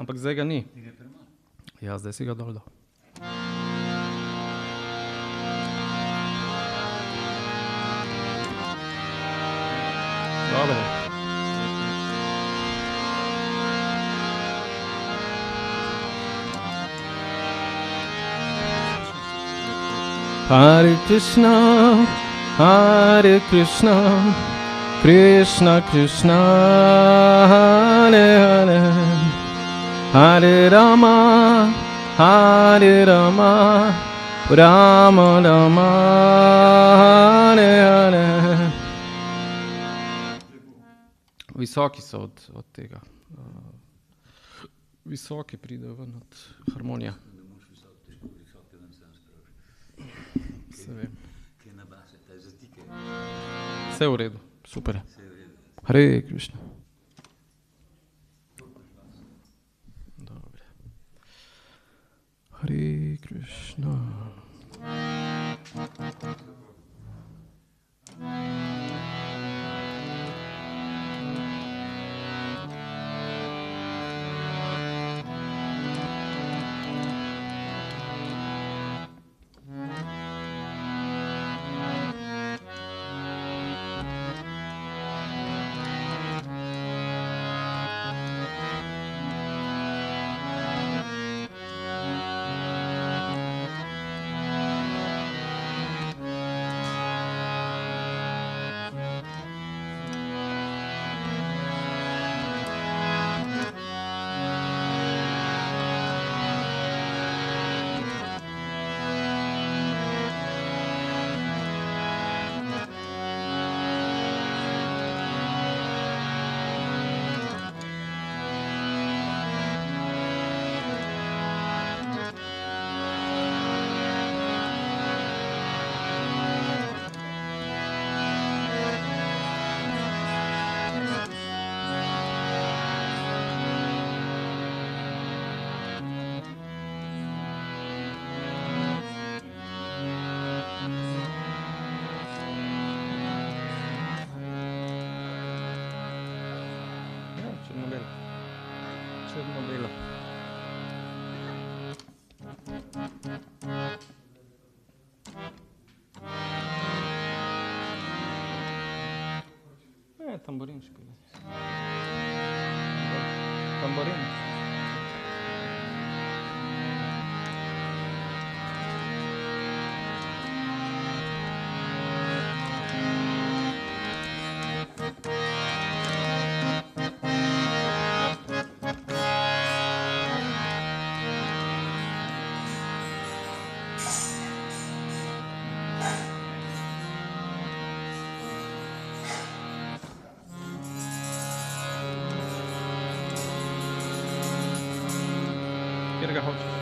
Ampak zdaj ga ni. Ja, zdaj si ga dol dal. Dobre. Hare Krišna, Hare Krišna, Krišna Krišna, Hare Hare, hare-rama, hare-rama, Rama Rama, Hare Hare. Visoki so od tega. Visoki pridejo ven od harmonija. Se vem. Vse v redu, super. Hare Krišna. Dobre. Hare Krišna. Črno-belo. Tamborin špila. Tamborin. Kjer ga hočeš?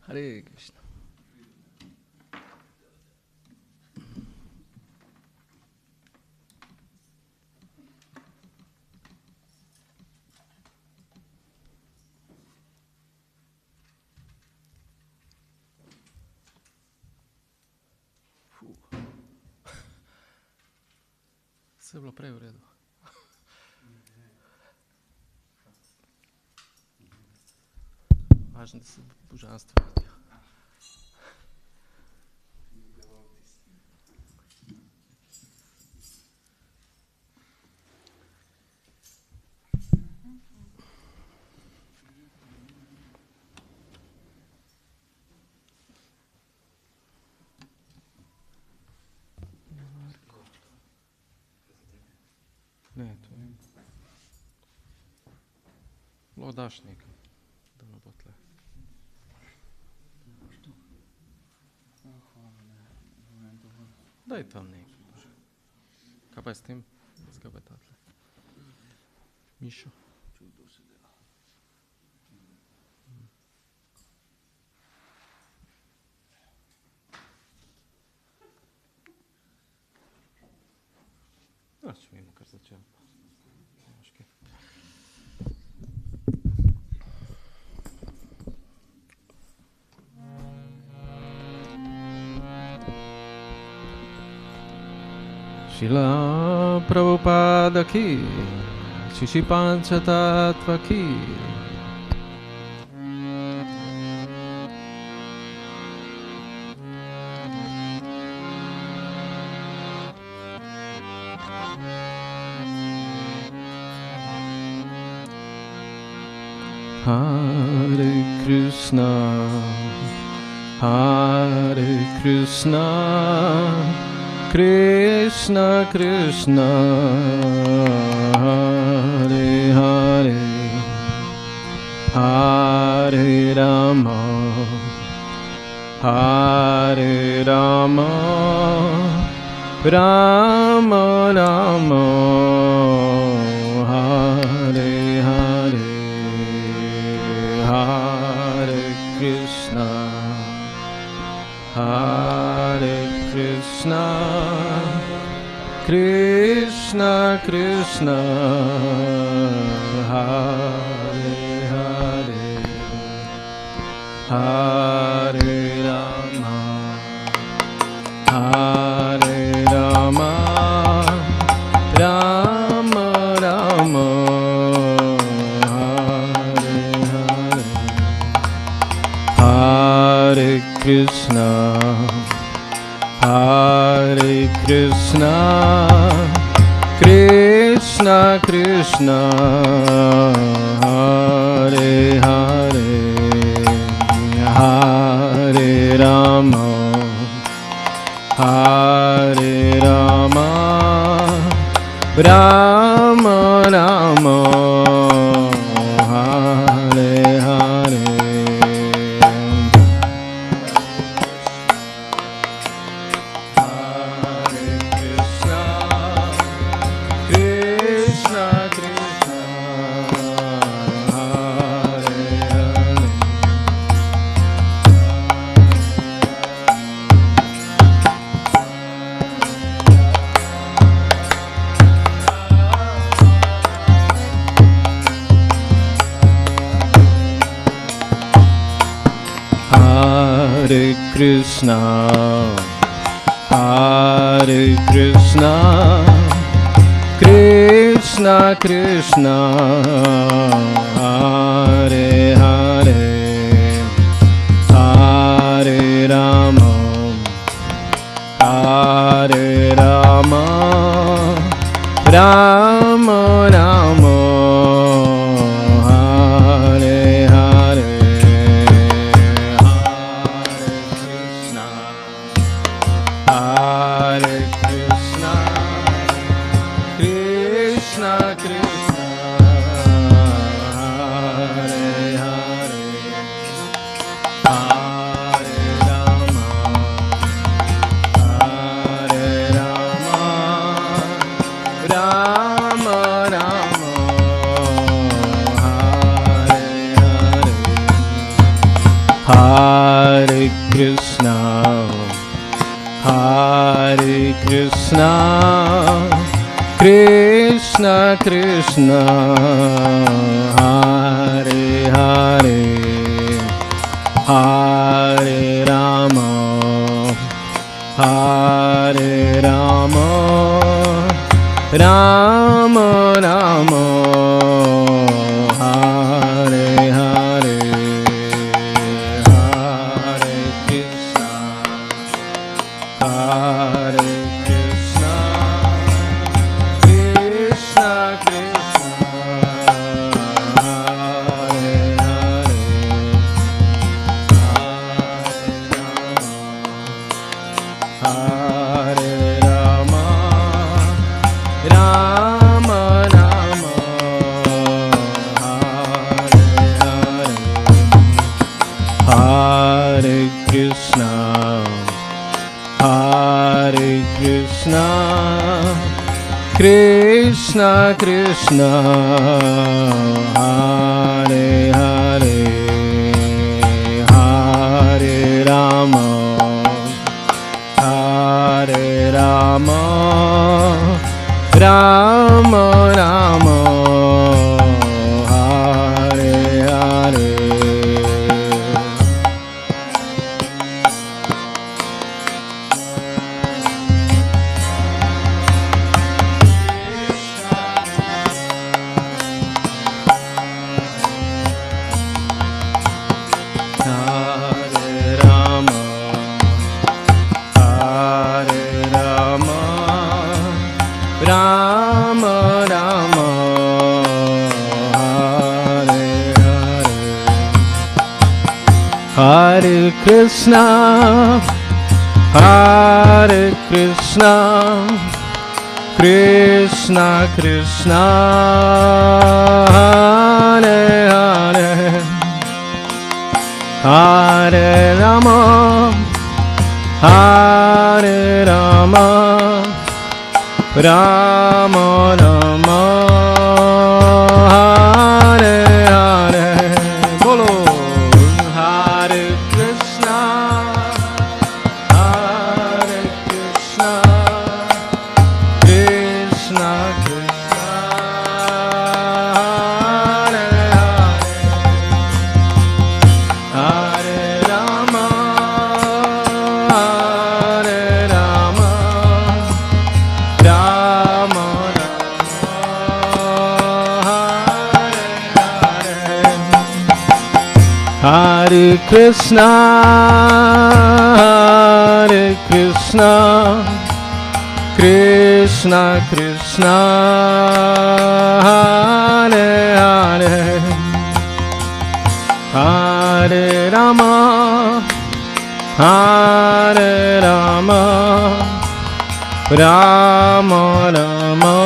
Hare Krišna. Vse je bilo prej v redu. Važno, da se božanstvo vidi. Ne, to je... Lahko daš nekaj, da ne bo tle. Daj tam nekaj. Kaj pa je s tem? Kaj pa je tatle? Mišo? Če vidimo, kar začel. Šila Prabhupada ki, Šiši Panča Tattva ki. Hare Krišna, Hare Krišna, Krišna Krišna, Hare Hare, hare-rama, hare-rama, Rama Rama, Hare Hare. Hare Krišna, Hare Krišna, Krišna Krišna, Hare Hare, Hare Rama, Hare Rama, Rama Rama. Hare Krišna, Hare Krišna, Krišna Krišna, Hare Hare, Hare Rama, Hare Rama, Rama Rama, Hare Hare. Hare Krišna, Hare Krišna, Krišna Krišna, Hare Hare, Hare Rama, Hare Rama, Rama Rama, Hare Hare. Hare Krishna, Krishna Krishna, Hare Hare, Hare Rama, Hare Rama, Rama Rama, Hare Hare, Hare Krishna, Hare Krishna, Krishna Krishna, Hare Hare, Hare Rama, Hare Rama, Rama Rama, Hare Hare. Krishna Krishna Hare Hare Hare Rama Hare Rama Rama Rama Hare Hare Hare Krishna, Hare Krishna, Krishna Krishna, Hare Hare, Hare Rama, Hare Rama, Rama Rama, Hare Hare. Bolo. Hare Krishna, Krishna Krishna, Hare Hare, Hare Rama, Hare Rama, Rama Rama, Hare Krishna, Krishna Krishna, Hare Hare, Hare Rama, Hare Rama, Rama Rama,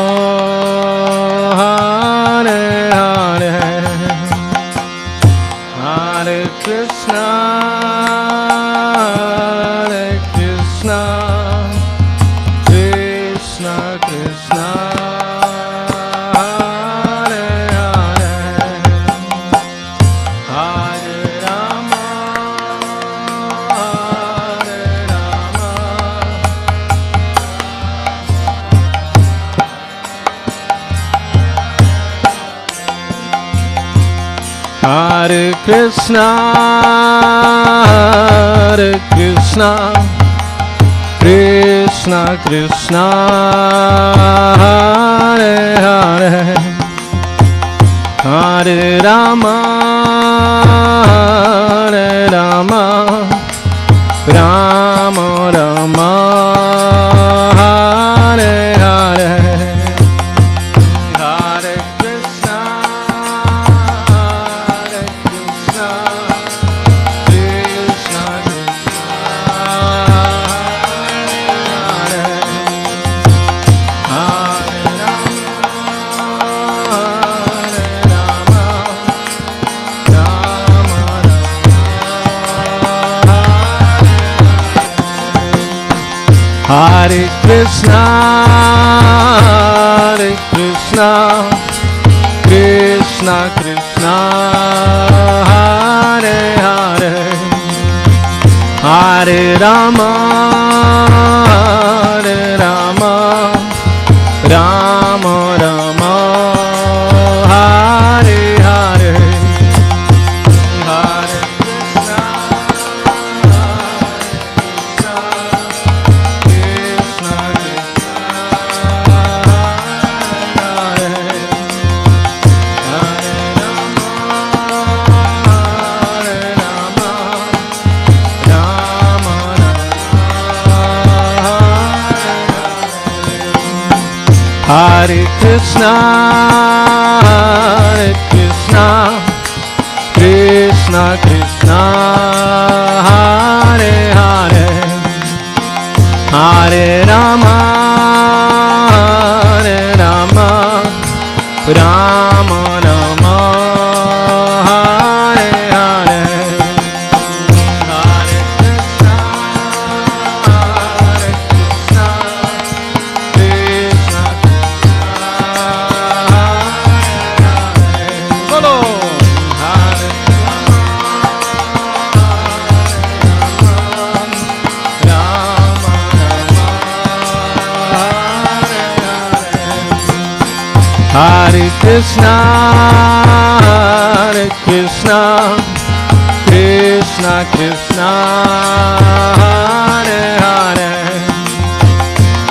Hare Hare. Hare Krishna, Krishna Krishna, Hare Hare, Hare Rama, Hare Rama, Hare Krishna, Krishna Krishna, Hare Hare, Hare Rama, Hare Rama, Rama Rama, Hare Hare, Hare Krishna, Krishna Hare Krishna, Krishna Krishna, Hare Hare, Hare Rama, Hare Rama, Rama Rama, Hare Hare, Hare Krishna, Krishna Hare Krishna, Krishna Krishna, Hare Hare, Hare Rama, Hare Rama, Rama Rama, Hare Hare, Hare Krishna, Krishna Krishna, Hare Krishna, Hare Krishna, Krishna Krishna, Hare Hare,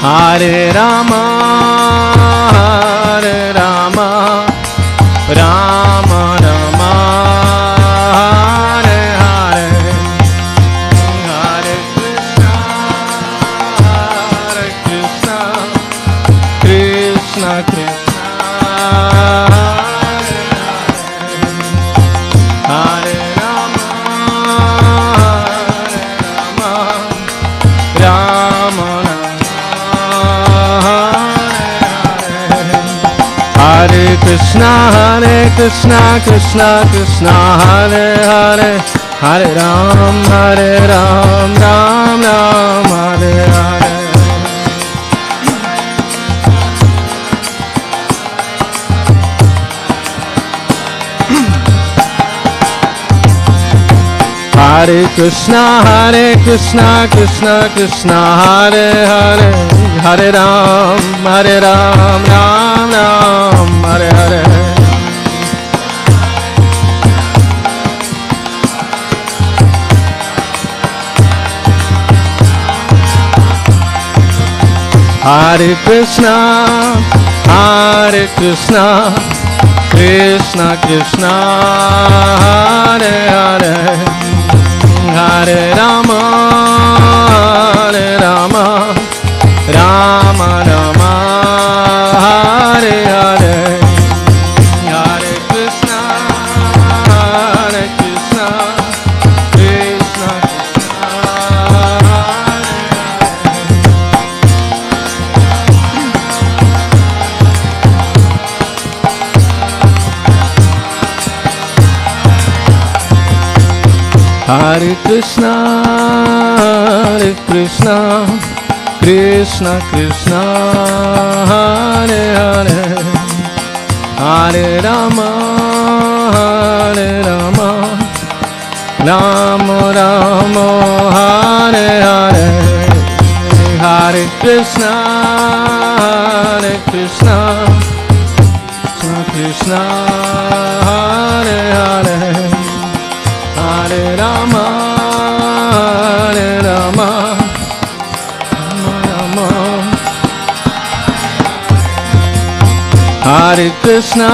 Hare Rama, Hare Rama, Rama Rama, Hare Hare, Hare Krishna, Hare Krishna, Krishna Krishna, Hare Rama, Rama Hare Krishna, Krishna Krishna, Hare Hare, Hare Ram, Ram Ram, Hare Hare. Hare Krishna, Krishna Krishna, Hare Hare, Hare Ram, Ram Ram, Hare Hare. Hare Krishna, Krishna Krishna, Hare Hare, Hare Rama, Rama Rama, Hare Hare, Hare Krishna, Krishna Krishna, Hare Krishna, Krishna Krishna, Hare Hare, Hare Rama, Rama Rama, Hare Hare, Hare Krishna, Krishna Krishna, Hare Hare, Hare Rama, Rama Rama, Hare Krishna,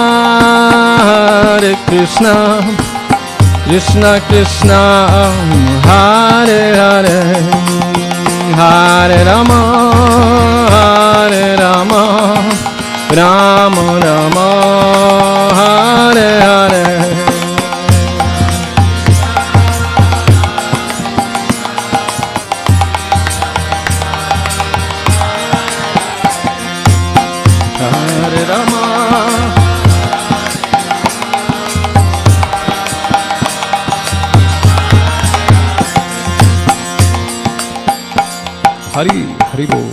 Krishna Krishna, Hare Hare, Hare Rama, Rama Rama, Hare Hare. Hare Rama, Hari Bol.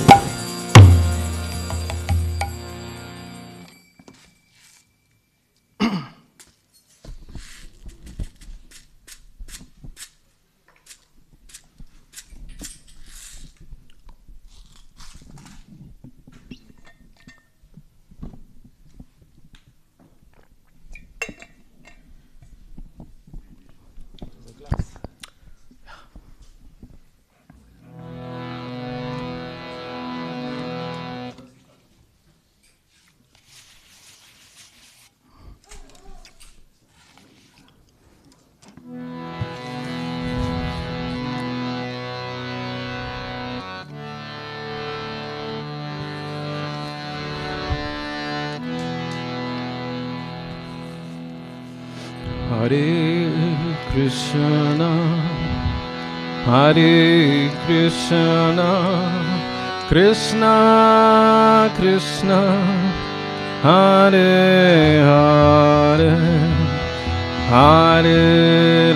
Hare Krishna, Krishna Krishna, Hare Hare, Hare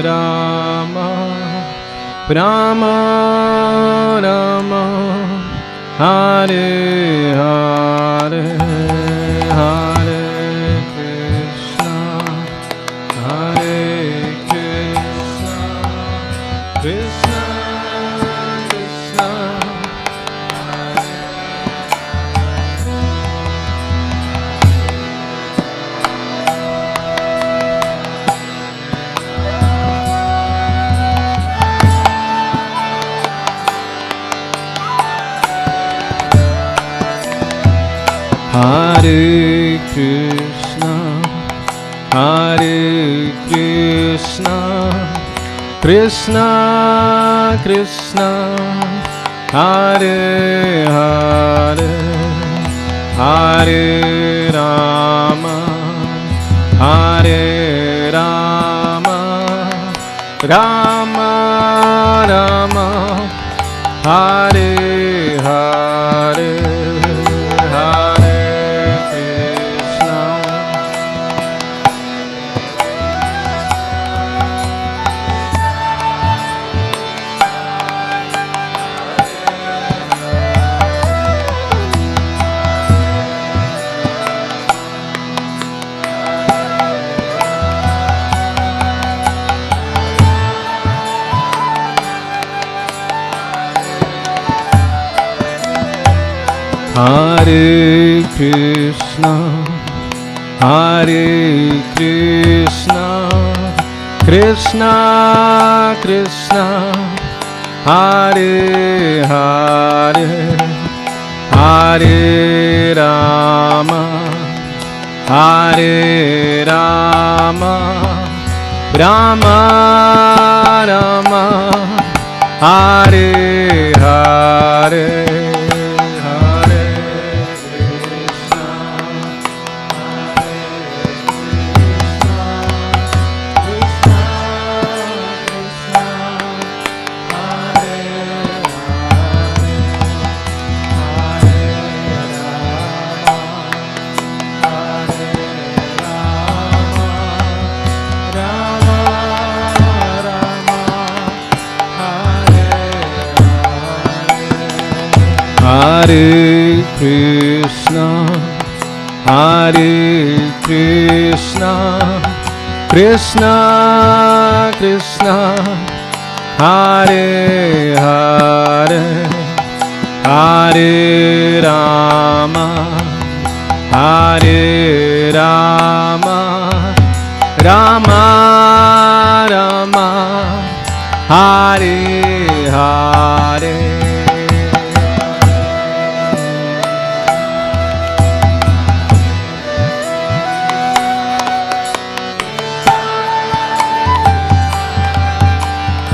Rama, Rama Rama, Hare Hare, Hare Krishna, Krishna Krishna, Hare Krishna, Hare Krishna, Krishna Krishna, Hare Hare, Hare Rama, Hare Rama, Rama Rama, Hare Hare, Hare Krishna. Hare Krishna, Hare Krishna, Krishna Krishna, Hare Hare, Hare Rama, Hare Rama, Rama Rama, Hare Hare. Hare Krishna, Hare Krishna, Krishna Krishna, Hare Hare, Hare Rama, Hare Rama, Rama Rama, Hare Hare. Hare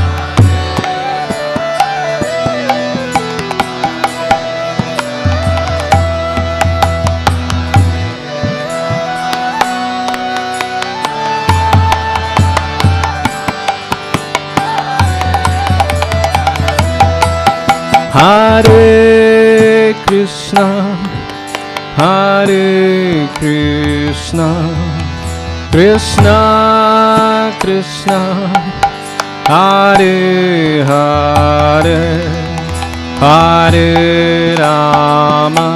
Krishna, Hare Krishna, Krishna Krishna, Hare Hare, Hare Rama, Hare Rama, Rama Rama, Hare Hare. Hare Krishna, Hare Krishna, Krishna Krishna, Hare Hare, Hare Rama,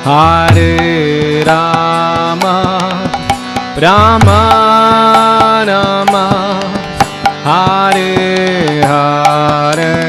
Hare Rama, Rama Rama, Hare Hare,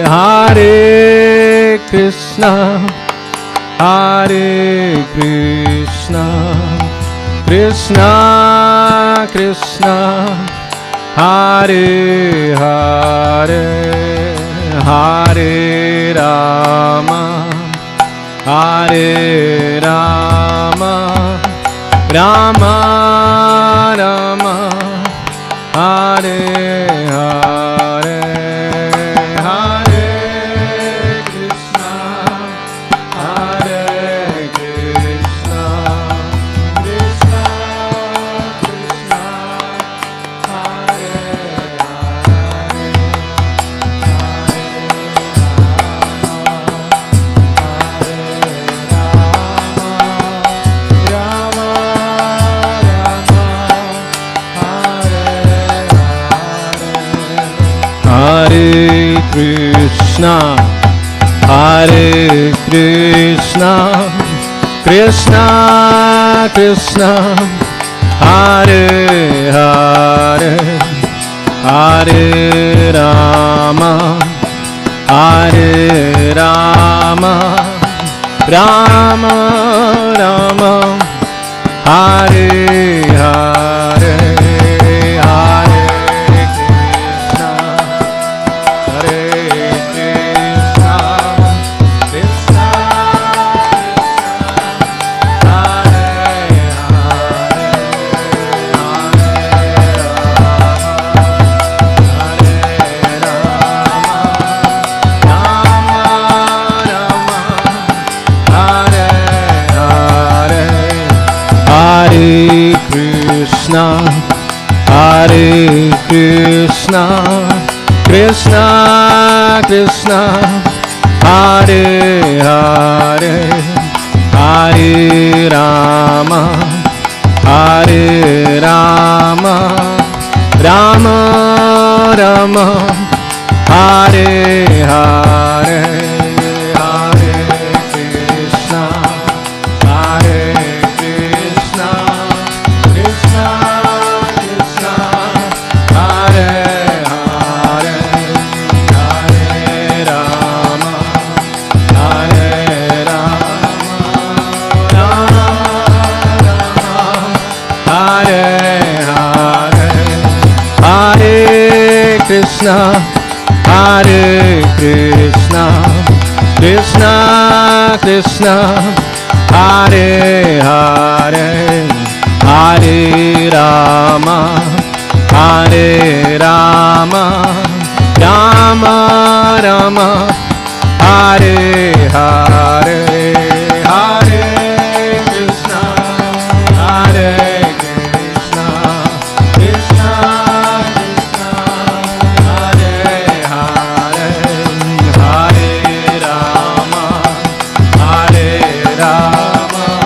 Hare Krishna, Hare Krishna, Krishna Krishna, Hare Hare, Hare Rama, Hare Rama, Rama Rama, Hare Hare, Hare Krishna, Hare Krishna, Krishna Krishna, Hare Hare, Rama Rama, Hare Krishna, Hare Krishna, Krishna Krishna Hare Hare Hare Rama Hare Rama Rama Rama Hare Hare Hare Krishna Hare Krishna Krishna Hare Hare Hare Krishna Krishna Krishna Hare Hare Hare Rama Hare Rama Rama Rama Hare Hare Hare Krishna Hare Krishna Krishna Krishna Hare Hare Hare Rama Hare Rama Rama Rama Hare Hare Hare Krishna Hare Krishna Krishna Krishna Hare Hare Hare Rama Hare Rama Rama Rama Hare Hare Hare Krishna Hare Krishna Krishna Krishna Hare Hare Hare Rama Hare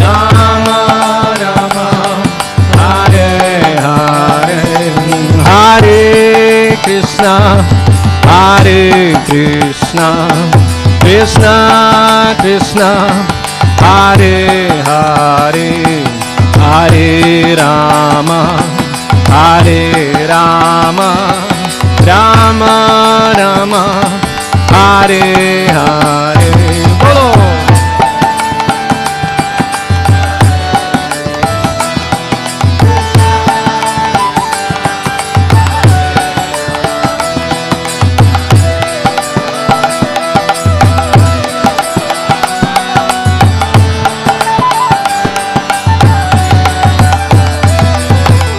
Rama Rama Rama Hare Hare Hare Krishna Hare Krishna Krishna Krishna Hare Hare Hare Rama Hare Rama Rama Rama Hare Hare Bolo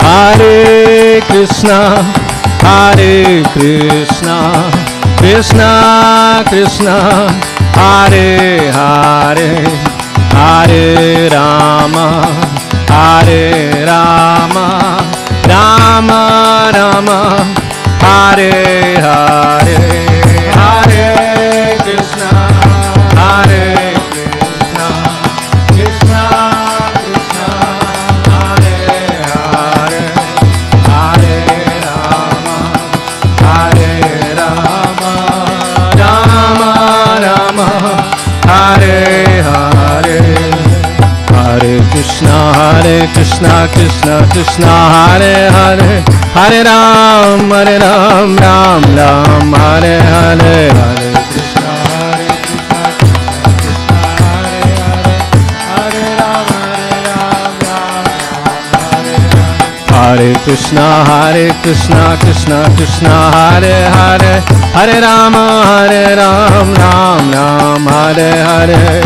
Hare Krishna Hare Krishna Krishna Krishna Hare Hare Hare Rama Hare Rama Rama Rama Hare Hare Hare Krishna Hare Krishna Krishna Krishna Hare Hare Hare Rama Hare Rama Rama Rama Hare Hare Hare Krishna Krishna Krishna Hare Hare Hare Ram Ram Ram Hare Hare Hare Krishna Krishna Krishna Hare Hare Hare Ram Ram Hare Hare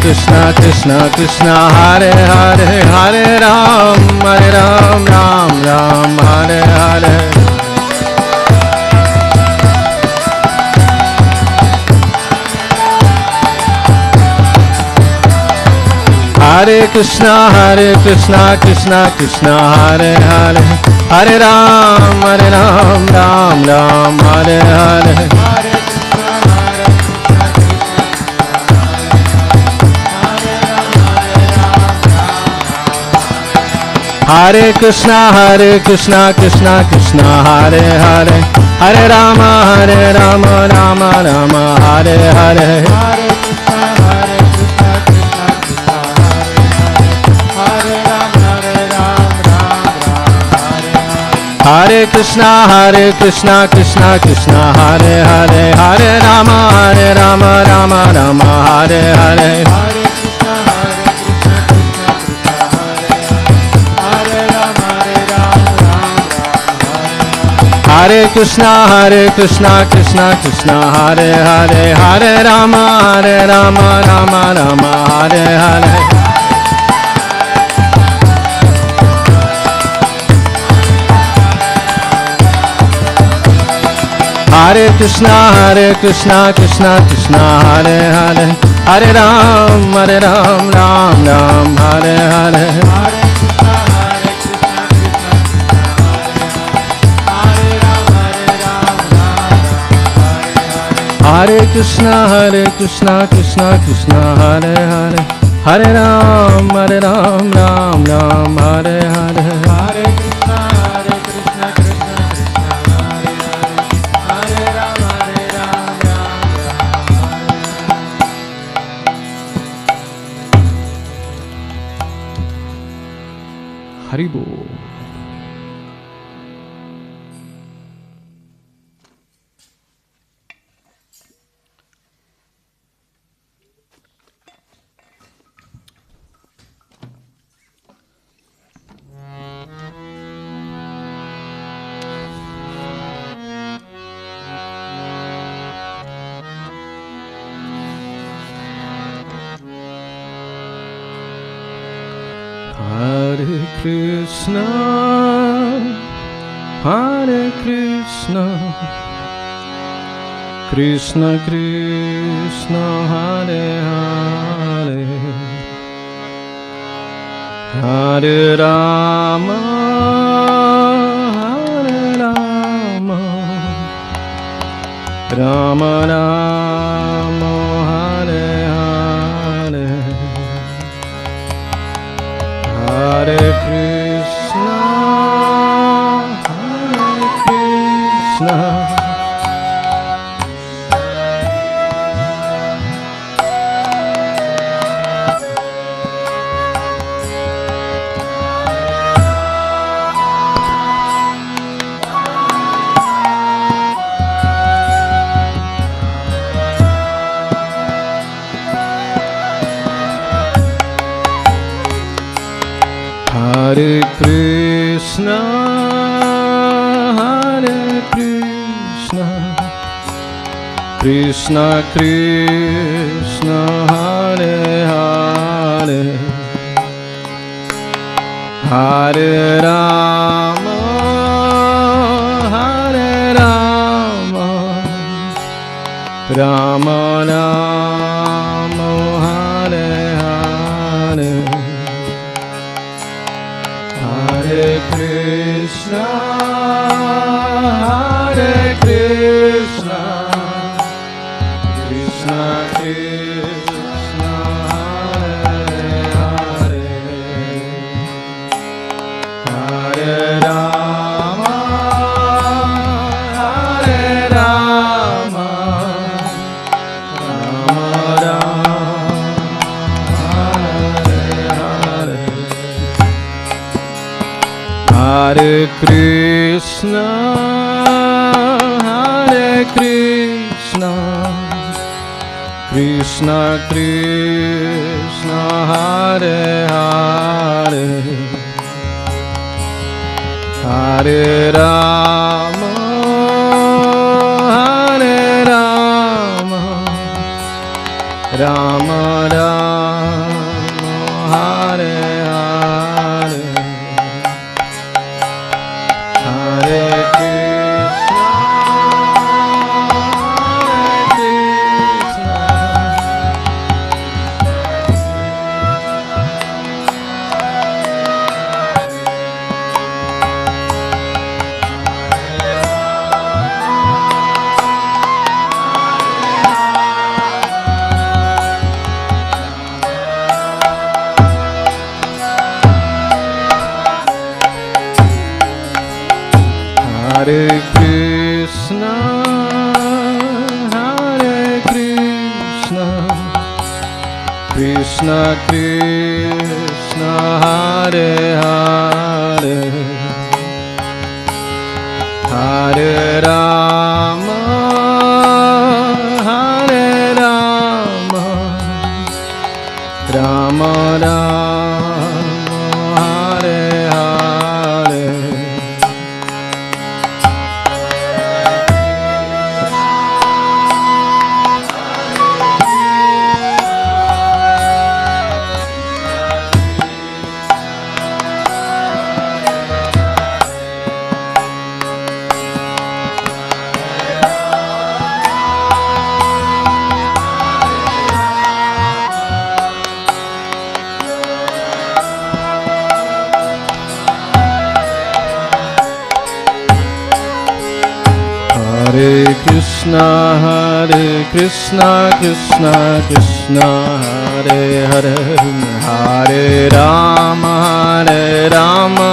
Krishna Krishna Krishna Hare Hare Hare Rama Ram Ram Hare Hare Hare Krishna Krishna Krishna Hare Hare Hare Ram Ram Hare Hare Hare Krishna Krishna Krishna Hare Hare Hare Ram Ram Hare Hare Hare Krishna Krishna Krishna Hare Hare, Hare Rama Rama Rama Hare Hare, Hare Krishna Krishna Krishna Hare Hare, Hare Rama Rama Rama Hare Hare, Hare Krishna Krishna Krishna Hare Hare, Hare Rama Rama Rama Hare Hare, Hare Krishna Krishna Hare Hare, Hare Ram Ram Hare Hare, Hare Krishna Krishna Hare Hare, Hare Ram Ram Hare Hare, Hare Krishna Krishna Hare Hare, Haribo. Hare Krishna Krishna Krishna Hare Hare, Hare Rama Rama Rama Hare Hare, Hare Krishna Hare Krishna Krishna Krishna Hare Hare, Hare Rama Rama Rama Hare Hare, Hare Krishna Krishna Krishna Hare Hare, Hare Rama Rama Hare Krishna Krishna Krishna Hare Hare, Hare Rama Rama Rama Hare Hare, Hare Krishna Krishna Hare Krishna, Hare Krishna, Krishna Krishna, Hare Hare, Hare Rama, Hare Rama, Rama Rama, Hare Hare. Hare Krishna, Krishna Krishna, Hare Hare, Hare Rama, Rama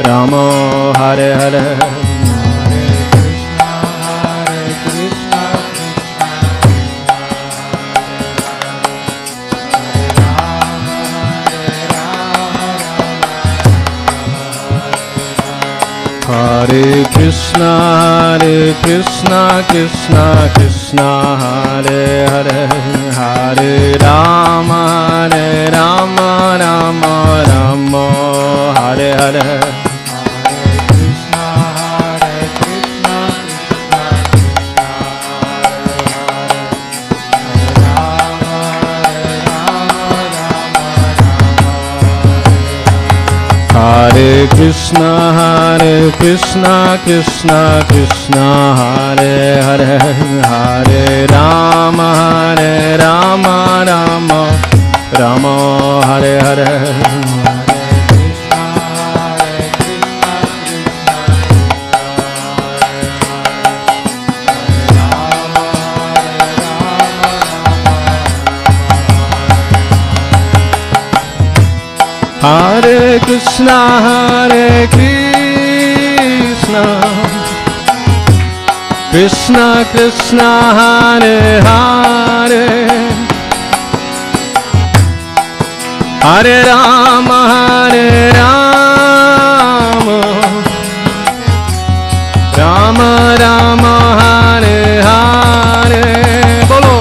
Rama, Hare Hare. Hare Krishna, Krishna Krishna, Hare Hare, Hare Rama, Rama Rama, Hare Hare. Hare Krishna, Krishna Krishna, Hare Hare, Hare Rama, Rama Rama, Hare Hare. Hare Krishna, Krishna Krishna, Hare Hare, Hare Rama, Rama Rama, Hare Hare. Bolo.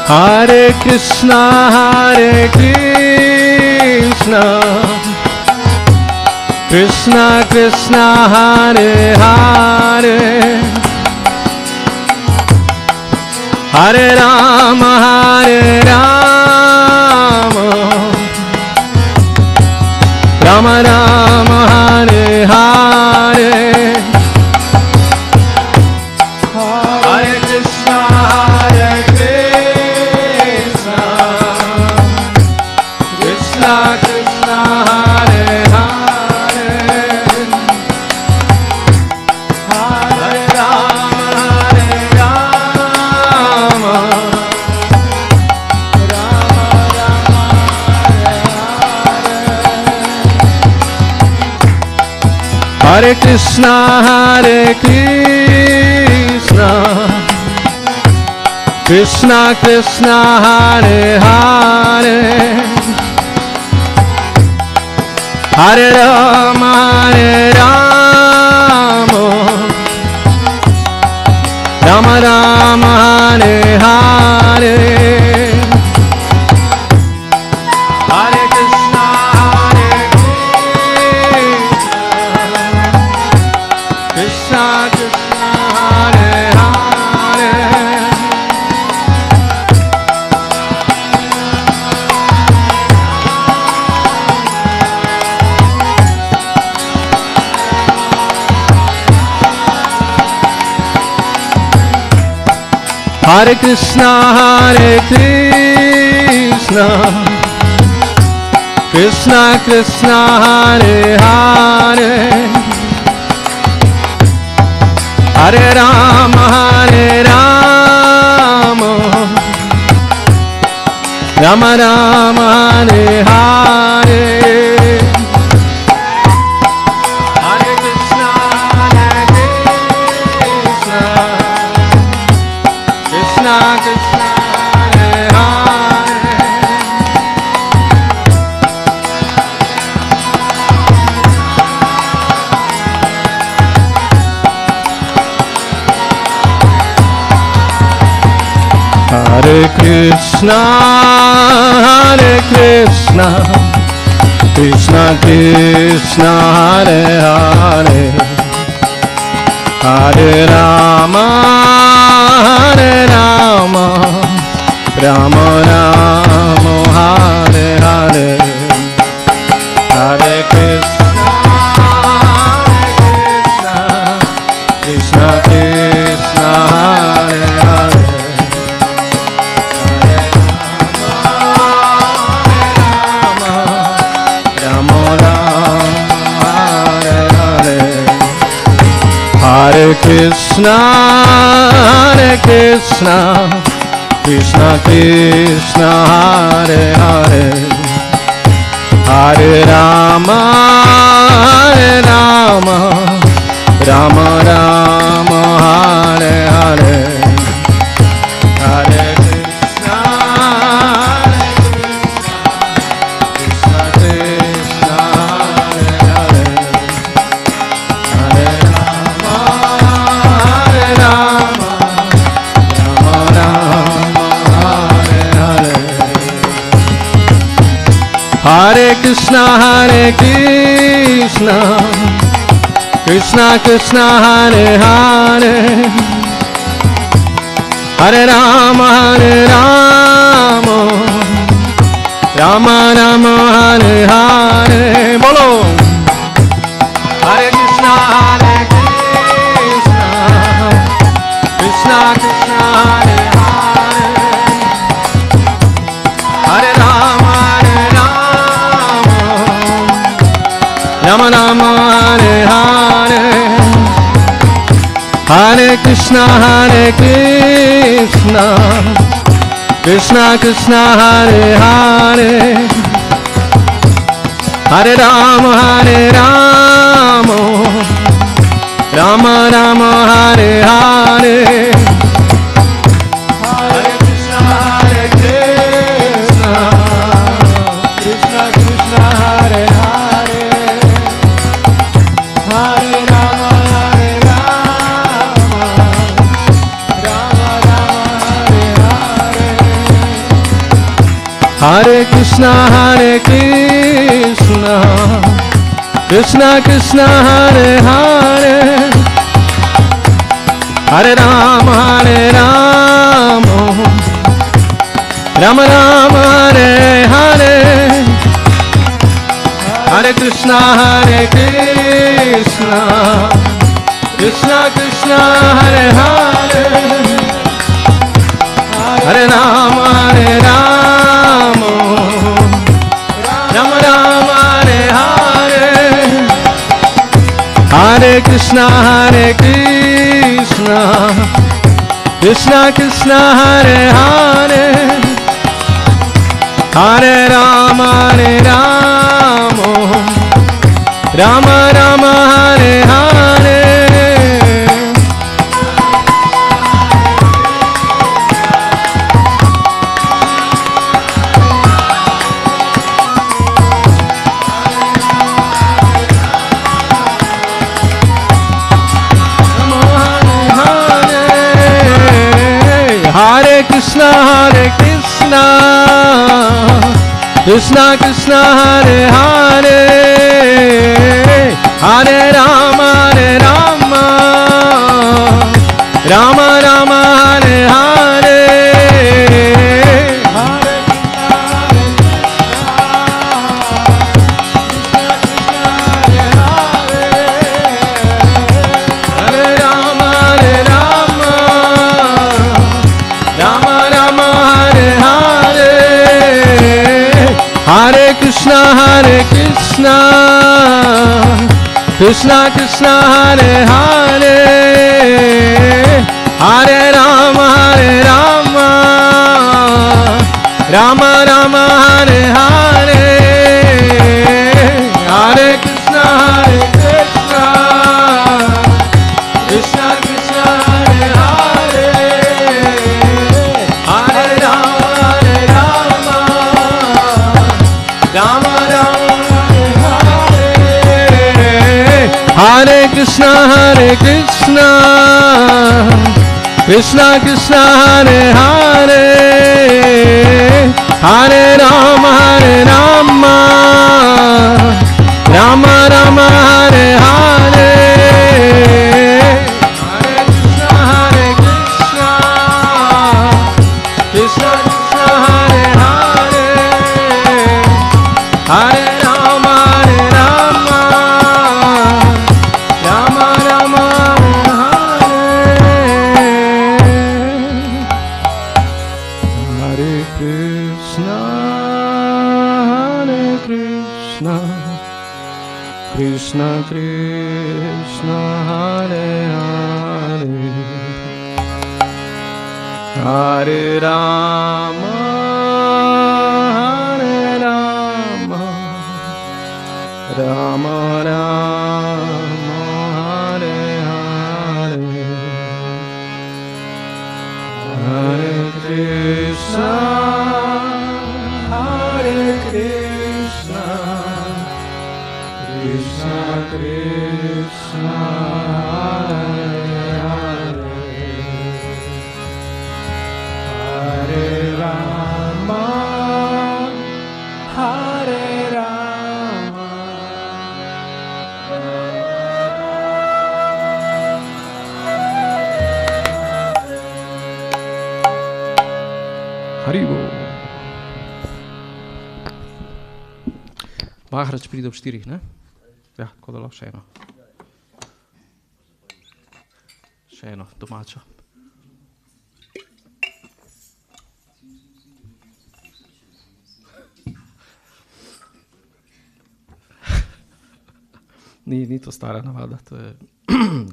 Hare Krishna, Hare Krishna, Krishna Krishna, Hare Hare, Hare Rama, Rama Rama, Hare Hare. Hare Krishna, Krishna Krishna, Hare Hare, Hare Rama, Rama Rama, Hare Krishna, Krishna Krishna, Hare Hare, Hare Rama, Rama Rama, Hare Hare. Hare Krishna, Krishna Krishna, Hare Hare, Hare Krishna, Krishna Krishna, Hare Hare, Hare Rama, Rama Rama, Hare Hare. Hare Krishna, Krishna Krishna, Hare Hare, Hare Krishna, Krishna Krishna, Hare Hare, Hare Rama, Rama Rama, Hare Hare, Hare Krishna, Krishna Krishna, Hare Hare, Hare Krishna, Krishna Krishna, Hare Hare, Hare Rama, Rama Rama, Hare Hare, Hare Krishna, Krishna Krishna, Hare Hare, Hare Rama, Hare Krishna, Krishna Krishna, Hare Hare, Hare Rama, Rama Rama, Hare Hare. Bolo Hare Krishna, Krishna Krishna, Hare Hare, Hare Rama, Rama Rama, Hare Hare, Hare Krishna, Krishna Krishna, Hare Hare, Hare Rama, Rama Rama, Hare Hare, Hare Krishna, Krishna Krishna, Hare Hare, Hare Rama, Rama Rama, Hare Hare, Hare Krishna, Krishna Krishna, Hare Hare, Hare Rama, Rama Rama, Hare Hare, Hare Krishna, Krishna Krishna, Hare Hare, Hare Rama, Rama Rama, Hare Hare, Hare Krishna, Krishna Krishna, Hare Hare, Hare Rama, Rama Rama, Hare Hare. Hare Krishna, Krishna Krishna, Hare Hare, Hare Rama, Rama Rama, Hare Hare, Krishna, Krishna Krishna, Hare Hare, Hare Rama, Rama Rama, Hare Hare, Hare Krishna, Krishna Krishna, Hare Hare, Hare Rama, Rama Rama, Hare Krishna, Krishna Krishna, Hare Hare, Hare Rama, Rama Rama, Hare Hare, Hare Krishna, Krishna Krishna, Hare Hare, Hare Rama, Rama Rama, Hare Krishna, Krishna Krishna, Hare Hare, Hare Rama, Rama Rama, Hare Hare, Hare Krishna, Krishna Krishna, Hare Hare, Hare Rama, Hare Rama, Haribo. Maharač pride ob 4, ne? Ja, tako da lahko še eno. Še eno, domačo. Ni to stara navada, to je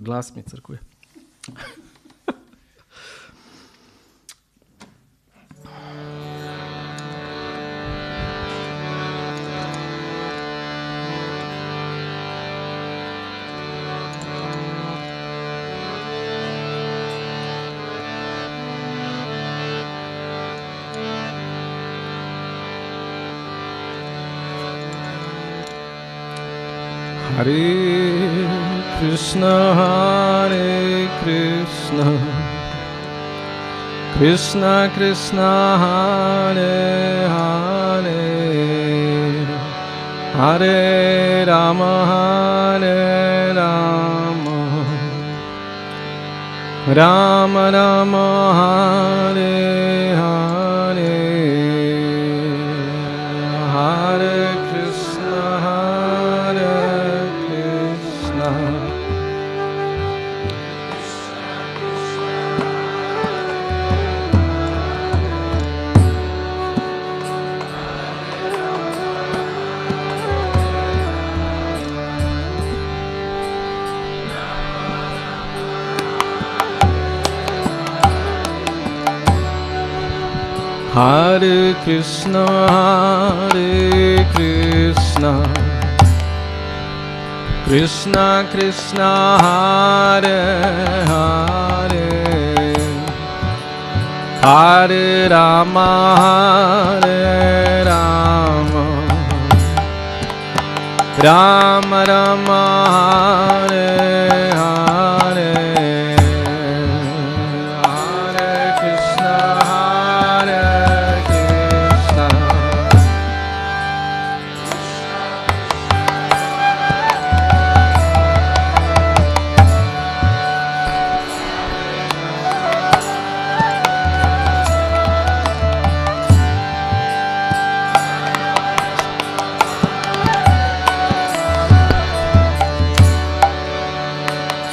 glas mi crkuje. Hare Krishna, Krishna Krishna, Hare Hare, Hare Rama, Rama Rama, Hare Hare, Hare Krishna, Hare Krishna, Krishna Krishna, Hare Hare, Hare Rama, Rama Rama, Hare Hare,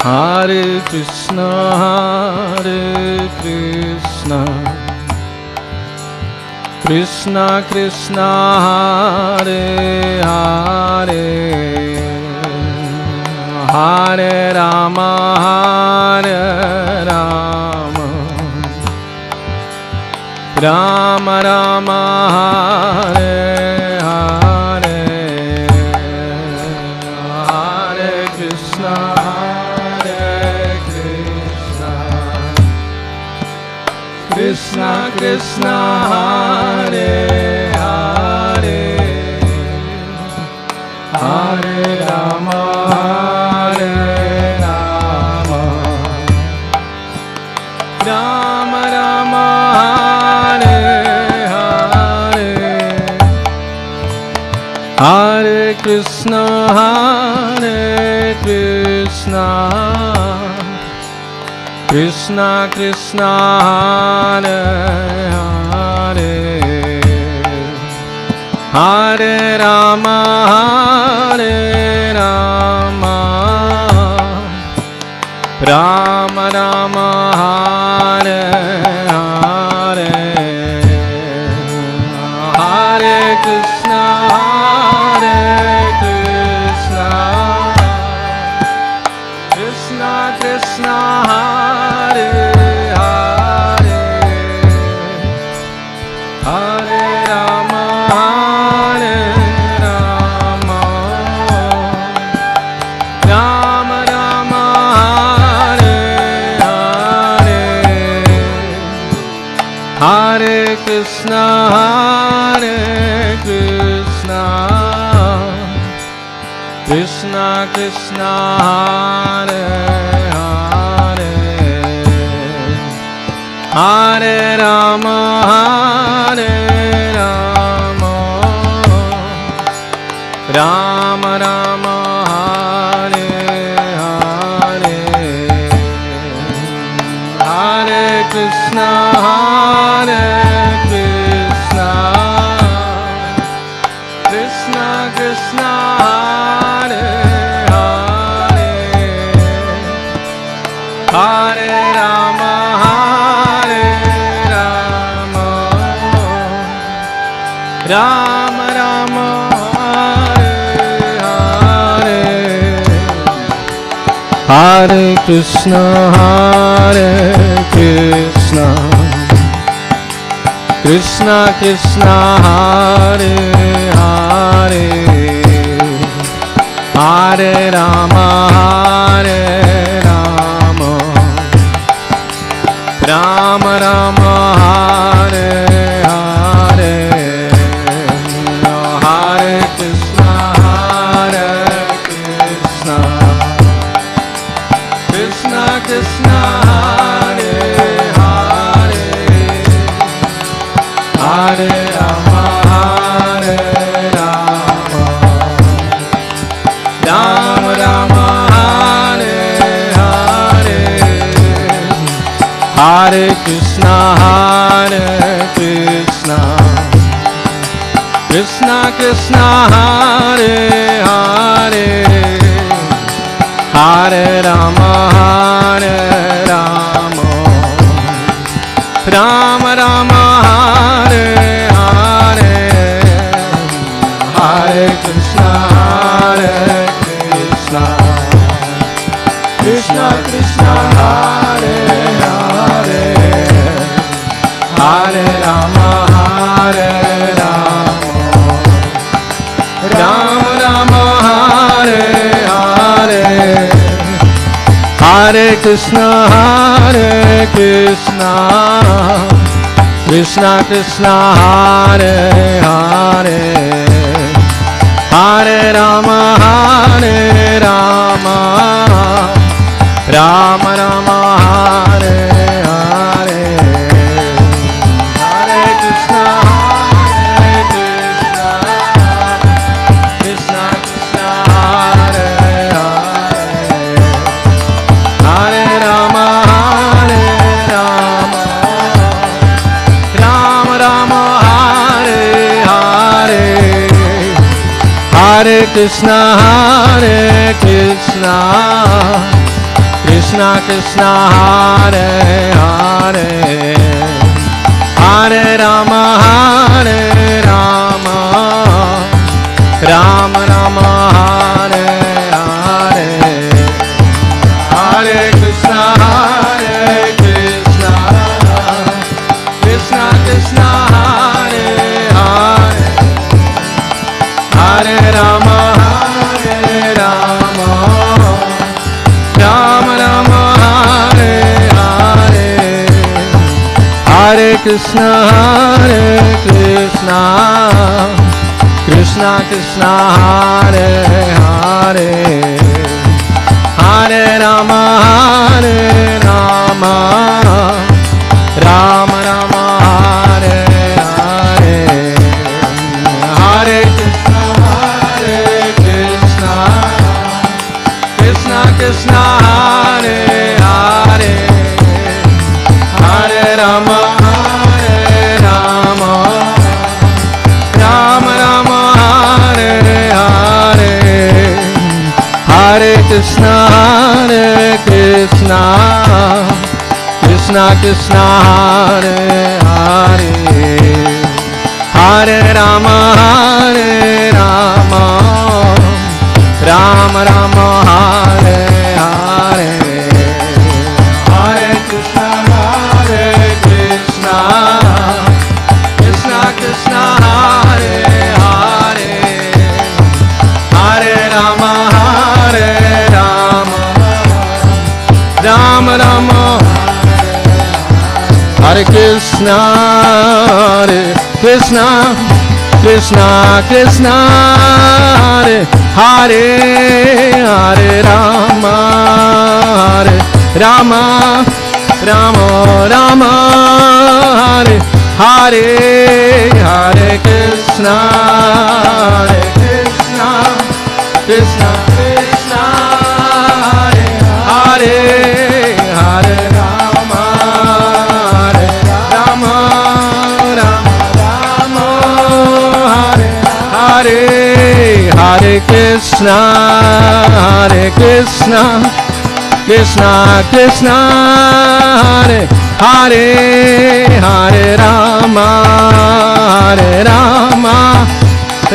Hare Krishna, Hare Krishna, Krishna Krishna Hare Hare Hare Rama Hare Rama Rama Rama Hare Hare Hare Krishna Krishna Krishna Hare Hare Hare Rama Hare Rama Rama Rama Hare Hare Hare Krishna Hare Krishna Krishna Krishna Hare Hare Hare Rama Hare Rama Rama Rama Hare Hare Hare Krishna Hare Krishna Krishna Krishna Hare Hare Hare Rama Hare Rama Rama Rama Hare Hare Hare Krishna Hare Krishna Krishna Krishna Hare Hare Hare Rama Hare Rama Rama Rama Hare Hare Hare Krishna Hare Krishna Krishna Krishna Hare Hare Hare Rama Hare Rama Rama Rama Hare Hare Hare Krishna Hare Krishna Krishna Krishna Hare Hare Hare Rama Hare Rama Rama Rama Hare Hare Hare Krishna Hare Krishna Krishna Krishna Hare Hare Hare Rama Hare Rama Rama Rama Hare Hare Hare Krishna Hare Krishna Krishna Krishna Hare Hare Hare Rama Hare Rama Rama Rama Hare Hare Hare Krishna Hare Krishna Krishna Krishna Hare Hare Hare Rama Hare Rama Rama Rama Hare Hare Hare Krishna Hare Krishna Krishna Krishna Hare Hare Hare Rama Hare Rama Rama Rama Hare Hare Hare Krishna Hare Krishna Krishna Krishna Hare Hare Hare Rama Hare Rama Rama Rama Hare Hare Hare Krishna Hare Krishna Krishna Krishna Hare Hare Hare Rama, Hare Rama, Rama Rama, Hare Hare, Hare Krishna, Krishna Krishna, Hare Hare, Hare Rama, Hare Rama, Rama Rama, Hare Hare, Hare Krishna, Krishna Krishna, Hare Hare, Hare Rama, Rama Rama, Hare Hare, Hare Krishna, Krishna Krishna, Hare Hare, Hare Rama, Rama Rama, Hare Hare, Hare Krishna, Krishna Krishna, Hare Hare, Hare Rama, Rama Rama, Hare Hare, Hare Krishna, Krishna Krishna, Hare Hare, Hare Rama, Rama Rama, Hare Krishna, Krishna Krishna, Hare Hare, Hare Rama, Rama Rama, Hare Hare, Hare Krishna, Krishna Krishna, Hare Hare, Hare Rama, Rama Rama, Hare Hare, Hare Krishna, Krishna Krishna, Hare Hare, Hare Rama,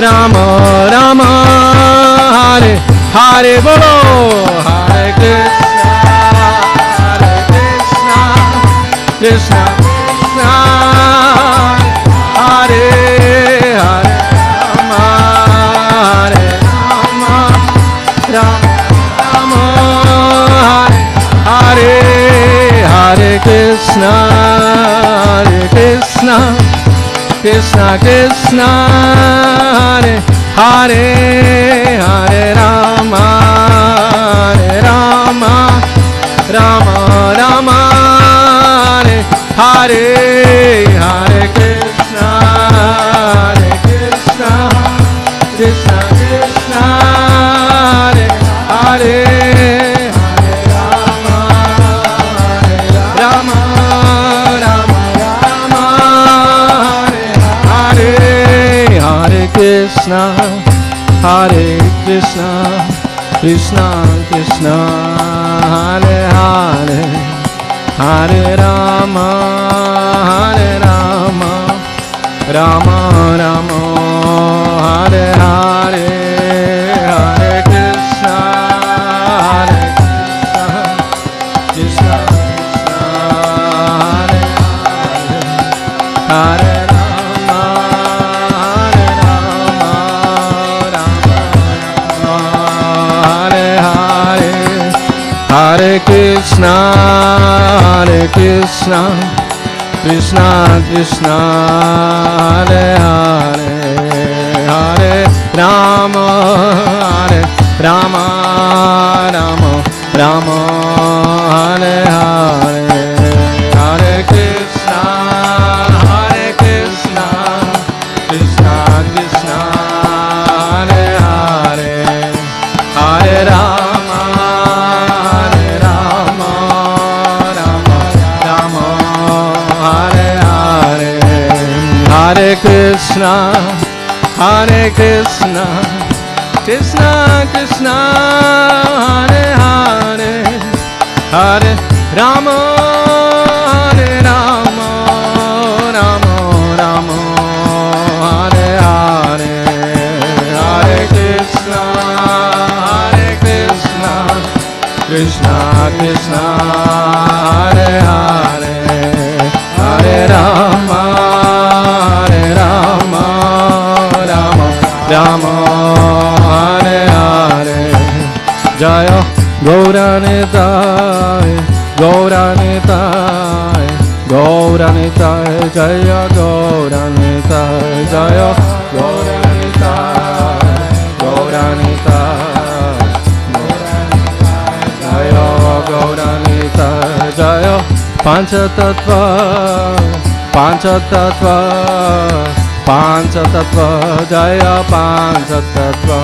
Rama Rama, Hare Hare, Bolo, Hare Krishna, Krishna Krishna, Hare Hare, Rama Hare, Hare Krishna, Krishna Krishna, Hare Hare, Hare Rama, Rama Rama, Hare Hare, Hare Krishna, Krishna Krishna, Hare Hare, Hare Rama, Rama Rama, Hare Hare, Hare Krishna, Krishna Krishna, Hare Hare, Hare Rama, Rama Rama, Hare Hare, Hare Krishna, Krishna Krishna, Hare Hare, Hare Rama, Hare Hare, Hare Krishna, Krishna Krishna, Hare Hare, Hare Rama, Rama Hare Hare, Hare Krishna, Krishna Krishna, Hare Hare, Hare Rama, Hare Hare, Hare Krishna, Krishna Krishna, Hare Hare, Hare Rama, Rama Krishna Krishna Hare Hare Hare Rama Hare Rama Rama Rama Hare Hare Jaya Gauranitai Gauranitai Gauranitai Jaya Gauranitai Jaya Gauranitai Gauranitai Jaya Gauranitai Jaya Panchatattva Panchatattva Panchatattva Jaya Panchatattva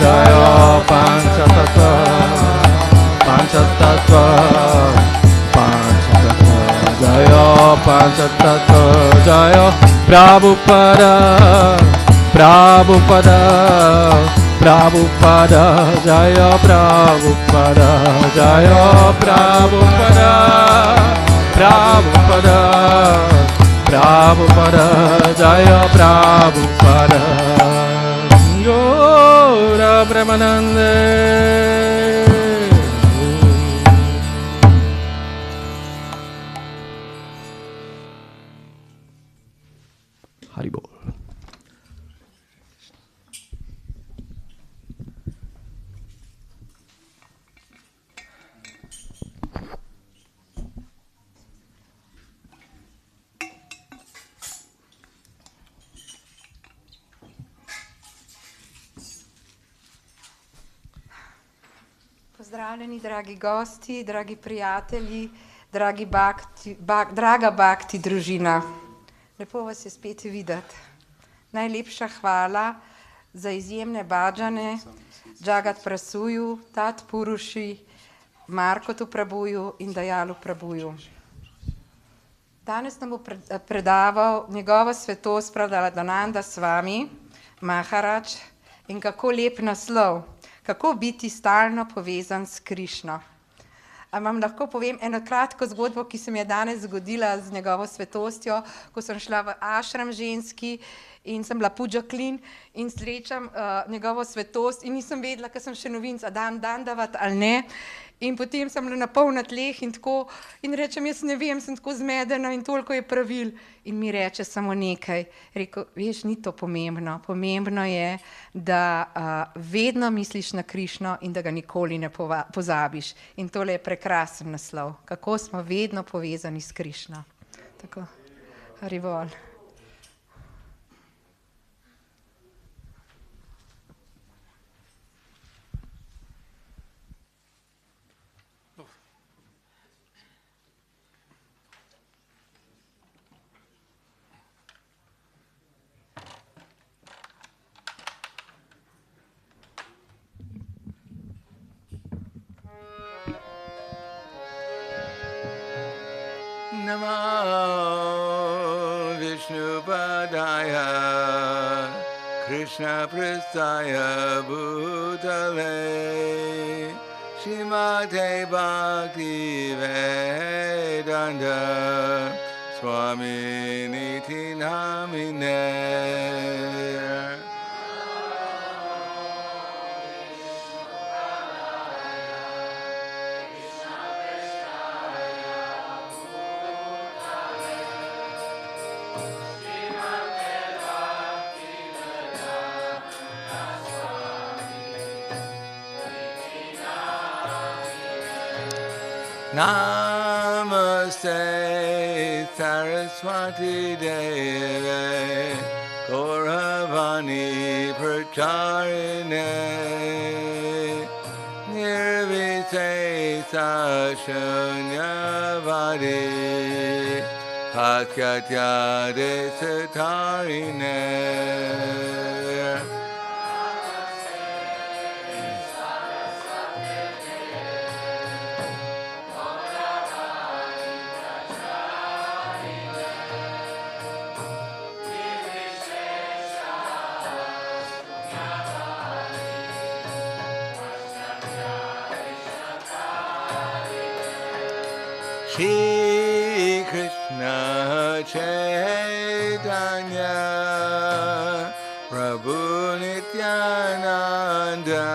Jaya Panchatattva Panchatattva Panchatattva Jaya Panchatattva Jaya Prabhupada Prabhupada Prabhupada Jaya Prabhupada Jaya Prabhupada Prabhupada Prabhupada Jaya Prabhupada Gaura Brahmanande Haribol. Pozdravljeni, dragi gosti, dragi prijatelji, draga bhakti družina. Lepo vas je spet videti. Najlepša hvala za izjemne bhađane, Jagat Prasuju, Tat Puruši, Markotu Prabhuju in Dajalu Prabhuju. Danes nam bo predaval njegova svetost Prabhupada s vami, Maharaj, in kako lep naslov. Kako biti stalno povezan s Krišno. Vam lahko povem eno kratko zgodbo, ki se mi je danes zgodila z njegovo svetostjo, ko sem šla v ašram ženski in sem bila puja klin in srečam njegovo svetost in nisem vedela, ker sem še novinca, dan davat ali ne. In potem sem bila na pol na tleh in tako in rečem, jaz ne vem, sem tako zmedena in toliko je pravil. In mi reče samo nekaj, rekel, veš, ni to pomembno. Pomembno je, da vedno misliš na Krišno in da ga nikoli ne pozabiš. In tole je prekrasen naslov, kako smo vedno povezani s Krišno. Tako, Haribol. Namo Vishnupadaya Krishna Pristaya Bhutale Shrimate Bhakti Vedanta Swami Niti Namine Namaste Saraswati Deve Gauravani Pracharine Nirvisesa Shunyavadi Patkatya Desatarine Shri Krishna Chaitanya Prabhu Nityananda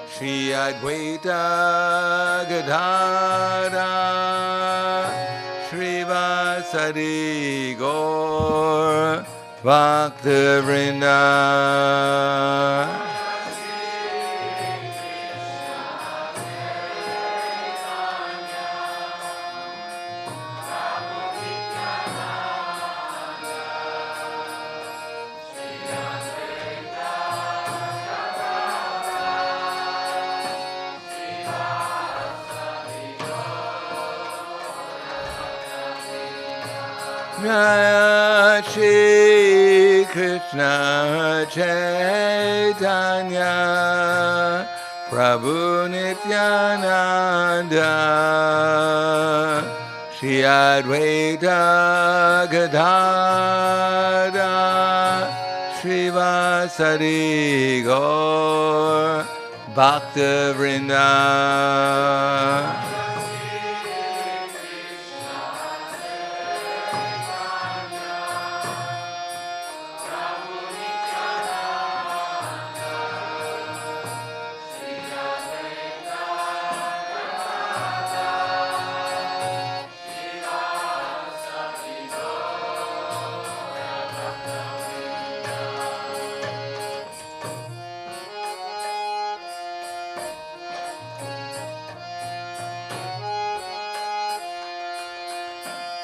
Shri Advaita Gadadha Srivasadi Gaur Bhakta-vrinda. Jaya Shri Krishna Chaitanya Prabhu Nityananda Shri Advaita Gadadha Srivasadi Gaur Bhakta-vrinda.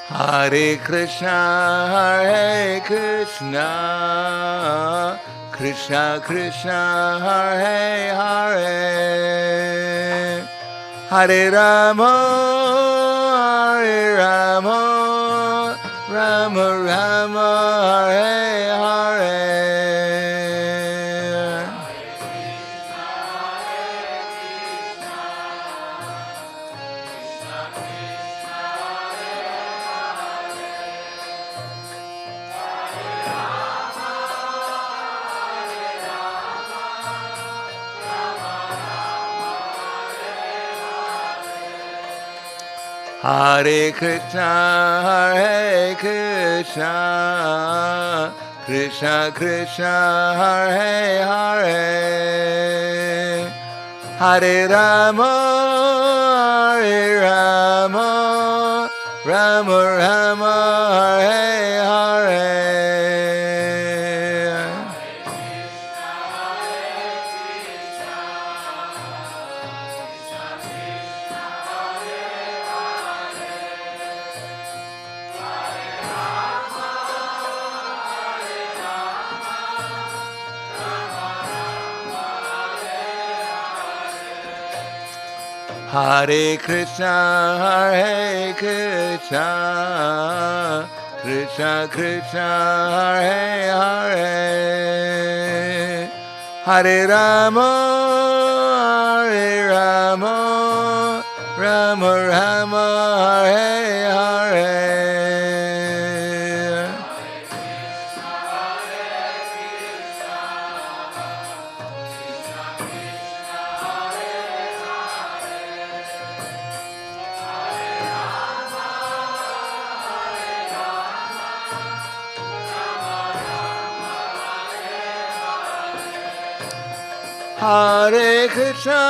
Hare Krishna, Hare Krishna, Krishna Krishna, Hare Hare, Hare-rama, Hare-rama, Rama-rama, Hare-hare. Hare Krishna, Hare Krishna, Krishna Krishna, Hare Hare, Hare-rama, Hare-rama, Rama-rama, Hare-hare. Hare Krishna, Hare Krishna, Krishna Krishna, Hare Hare, Hare-rama, Hare-rama, Rama-rama, Hare-hare. Hare Krishna,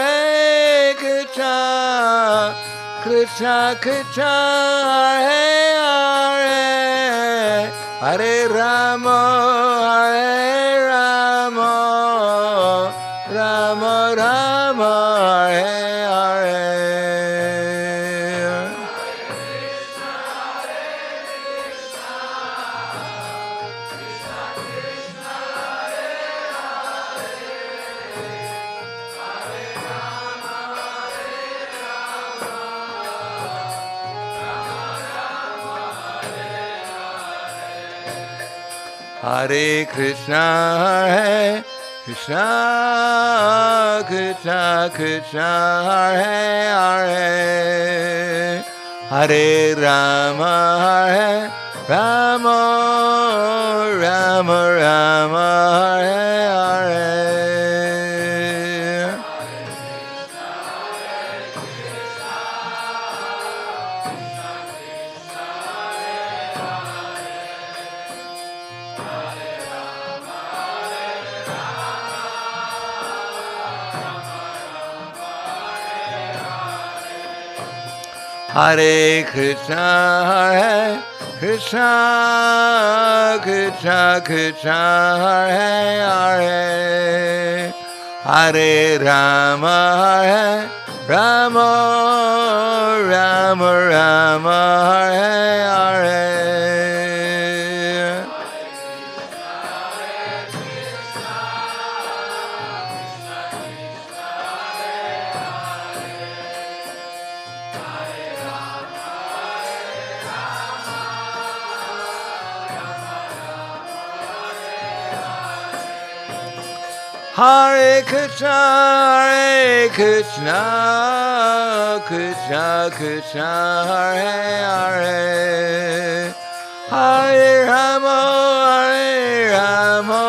Hare Krishna, Krishna Krishna, Hare Hare, Hare-rama, Hare-rama, Rama-rama, Hare-hare. Hare Krishna, Hare Krishna, Krishna Krishna, Hare Hare, Hare-rama, Hare-rama, Rama-rama, Hare-hare. Hare Krishna, Hare Krishna, Krishna Krishna, Hare Hare, Hare Rama, Hare Rama, Rama Rama, Hare Hare. Hare Krishna, Hare Krishna, Krishna Krishna, Hare Hare, Hare Rama, Hare Rama,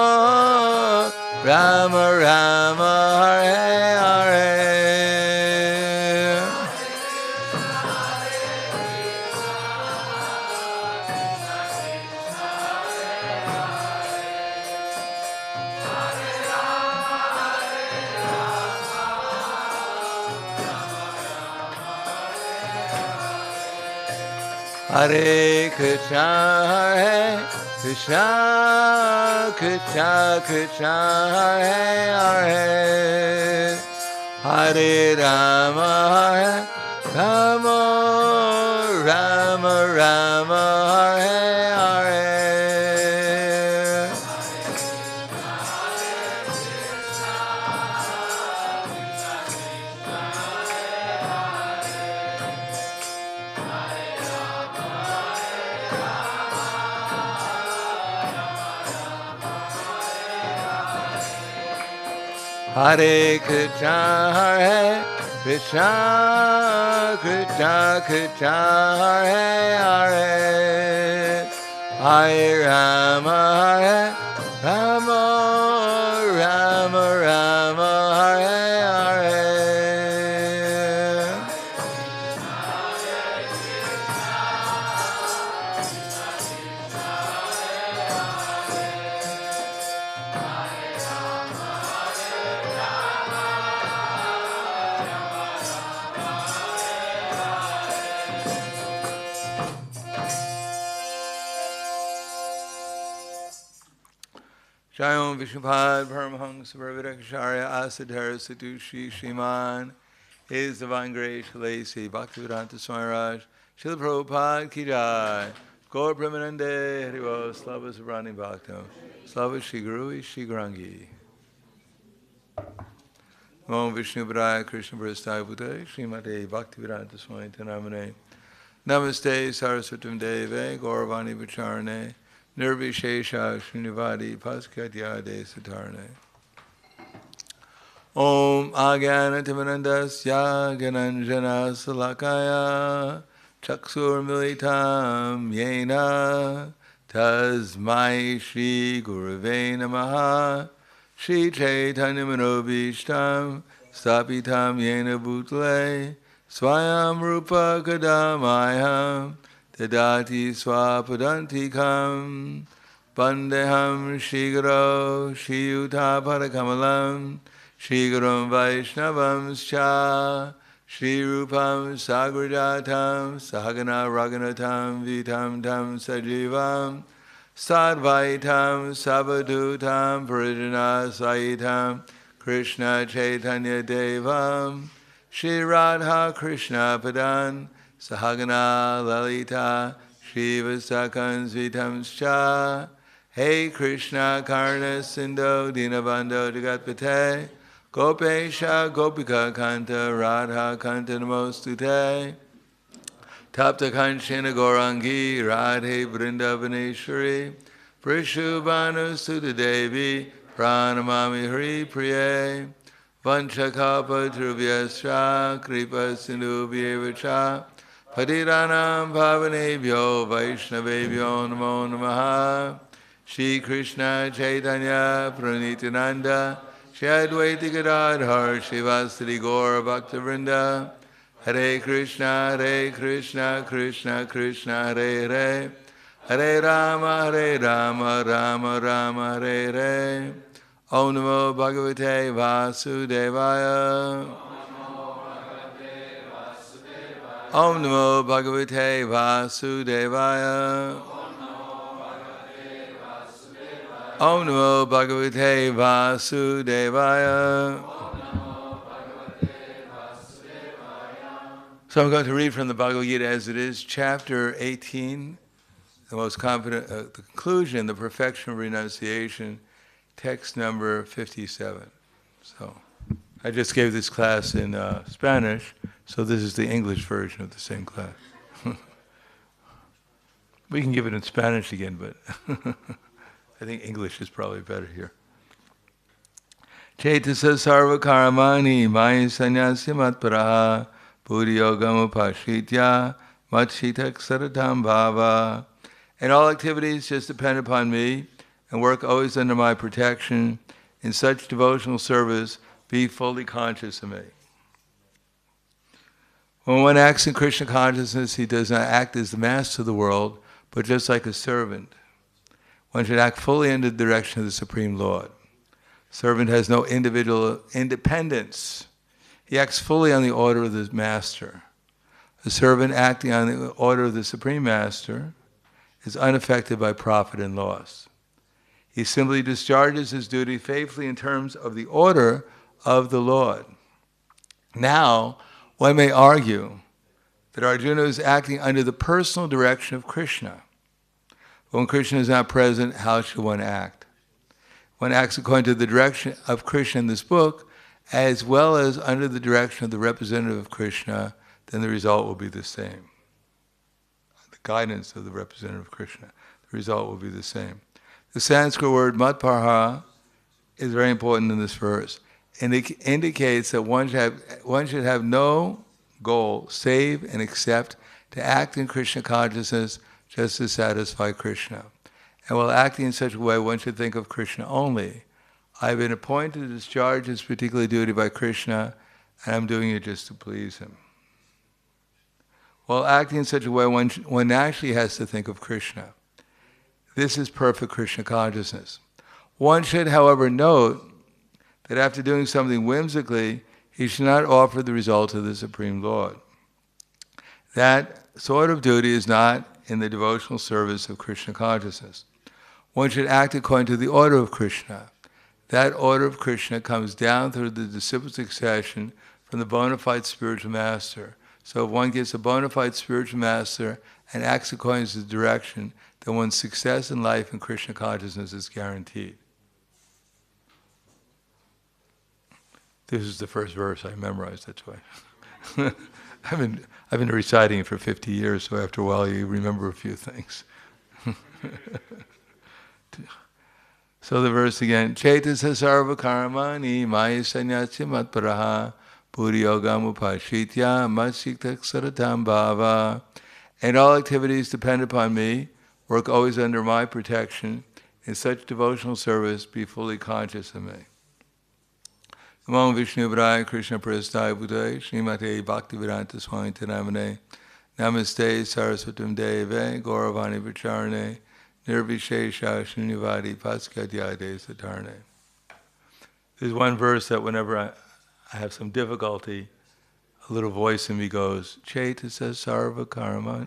Rama Rama, Hare Hare. Hare Krishna, Hare Krishna, Krishna Krishna, Hare Hare, Hare Rama, Hare Rama, Rama Rama, Hare Hare. Hare Krishna, Hare Krishna, Krishna Krishna, Hare Hare, Hare Rama, Hare Rama, Rama Rama, Hare Hare. Jayom Vishnupad Paramahansa Paravarakacharya Asadhara Satushi Shriman His Divine Grace Shalasi Bhaktivedanta Swami Raj Srila Prabhupada Ki Jai Gaur Premanande Haribo Slava Subrani Bhaktam Slava Shri Guru Shri Grangi Om Vishnu Padaya Krishna Prasthaya Bhutale Srimate Bhaktivedanta Swami Tanamane Namaste Saraswatam Deve Gauravani Vacharane Nirvishesha Srinivadi Paskatyade Satarne Om Agyanatimanandasya Gananjana Salakaya Chaksur Militam Yena Tasmai Shri Gurave Namaha Shri Chaitanya Manobishtam Stapitam Yena Bhutle Swayam Rupa Kadamayam Tadati Swapadantikam Bandeham Shigaro Shiyuta Parakamalam Shigaram Vaishnavam Scha Shri Rupam Sagrajatam Sahagana Raganatam Vitam Tam Sajivam Sadvaitam Sabadutam Parijana Saitam Krishna Chaitanya Devam Shri Radha Krishna Padan Sahagana Lalita Shiva Sakan Svitamscha Hey Krishna Karna Sindho Dinabandho Jagatpate Gopesha Gopika Kanta Radha Kanta Namostute Tapta Kanchana Gaurangi Radhe Vrindavaneshwari Prishubhanu Sudha Devi Pranamami Hari Priye Vanchakapa Dhruvyascha Kripa Sindhubhyevacha Patiranam Bhavanebhyo Vaishnavebhyo Namo Namaha Shri Krishna Chaitanya Pranityananda Shri Advaita Gadadhar Shivasari Gaura Bhaktavrinda Hare Krishna Krishna Krishna Hare Hare Hare Rama Rama Rama Hare Hare Om Namo Bhagavate Vasudevaya Om Namo Bhagavate Vasudevaya. Om Namo Bhagavate Vasudevaya. So I'm going to read from the Bhagavad Gita as it is, chapter 18, the most confident, the conclusion, the perfection of renunciation, text number 57. So I just gave this class in Spanish, so this is the English version of the same class. We can give it in Spanish again, but I think English is probably better here. Cetasa sarva karamani maya sanyasya matparaha bhakti-yoga upashitya matshitak saratam bhava. And all activities just depend upon me and work always under my protection. In such devotional service, be fully conscious of me. When one acts in Krishna consciousness, he does not act as the master of the world, but just like a servant. One should act fully under the direction of the Supreme Lord. Servant has no individual independence. He acts fully on the order of the master. The servant acting on the order of the Supreme Master is unaffected by profit and loss. He simply discharges his duty faithfully in terms of the order of the Lord. Now, one may argue that Arjuna is acting under the personal direction of Krishna. When Krishna is not present, how should one act? One acts according to the direction of Krishna in this book, as well as under the direction of the representative of Krishna, then the result will be the same. The guidance of the representative of Krishna, the result will be the same. The Sanskrit word matparha is very important in this verse. And it indicates that one should have no goal save and except to act in Krishna consciousness just to satisfy Krishna. And while acting in such a way, one should think of Krishna only. I've been appointed to discharge this particular duty by Krishna, and I'm doing it just to please him. While acting in such a way, one naturally has to think of Krishna. This is perfect Krishna consciousness. One should, however, note that after doing something whimsically, he should not offer the result to the Supreme Lord. That sort of duty is not in the devotional service of Krishna consciousness. One should act according to the order of Krishna. That order of Krishna comes down through the disciple succession from the bona fide spiritual master. So if one gets a bona fide spiritual master and acts according to the direction, then one's success in life in Krishna consciousness is guaranteed. This is the first verse I memorized, that's why. I've been reciting it for 50 years, so after a while you remember a few things. So the verse again, Cetasa sarva karmani maya sanyasya matparaha bhakti-yoga upashitya matshitak saratam bhava. And all activities depend upon me, work always under my protection. In such devotional service, be fully conscious of me. Namo Vishnu Vraya Krishna Prasthaya Bhutaya Srimate Bhakti-vedanta Swami Namane Namaste Saraswatam Deve Gauravani Vicharane Nirvishesha Srinivadi Paskadyade Satarne. There's one verse that whenever I have some difficulty, a little voice in me goes, Cetasa sarva karma,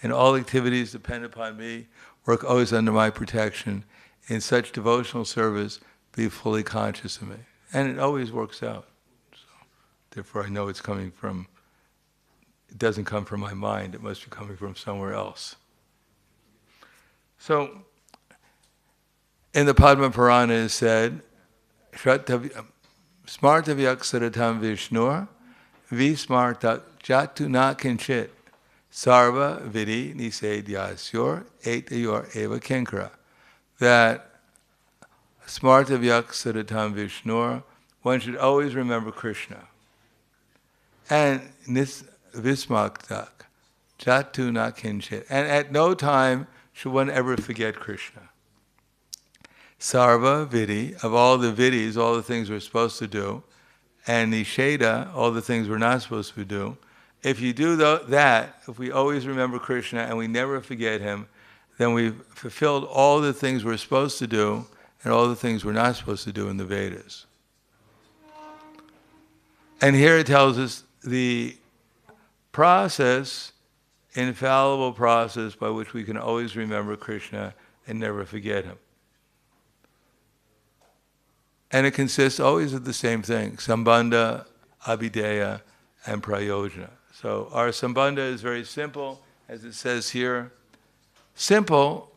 and all activities depend upon me, work always under my protection. In such devotional service, be fully conscious of me. And it always works out. So, therefore I know it doesn't come from my mind, it must be coming from somewhere else. So, in the Padma Purana it is said, Smartavyak saratam vishnur, vismarta jatu na kinchit, sarva vidi nisedyasyur, etayor eva kinkara. That Smartavyak saratam vishnur, one should always remember Krishna. And vismaktak, jatu na kinchit. And at no time should one ever forget Krishna. Sarva vidi, of all the vidis, all the things we're supposed to do, and nisheda, all the things we're not supposed to do. If you do that, if we always remember Krishna and we never forget him, then we've fulfilled all the things we're supposed to do and all the things we're not supposed to do in the Vedas. And here it tells us the process, infallible process by which we can always remember Krishna and never forget him. And it consists always of the same thing, sambandha, abhideya, and prayojana. So our sambandha is very simple, as it says here. Simple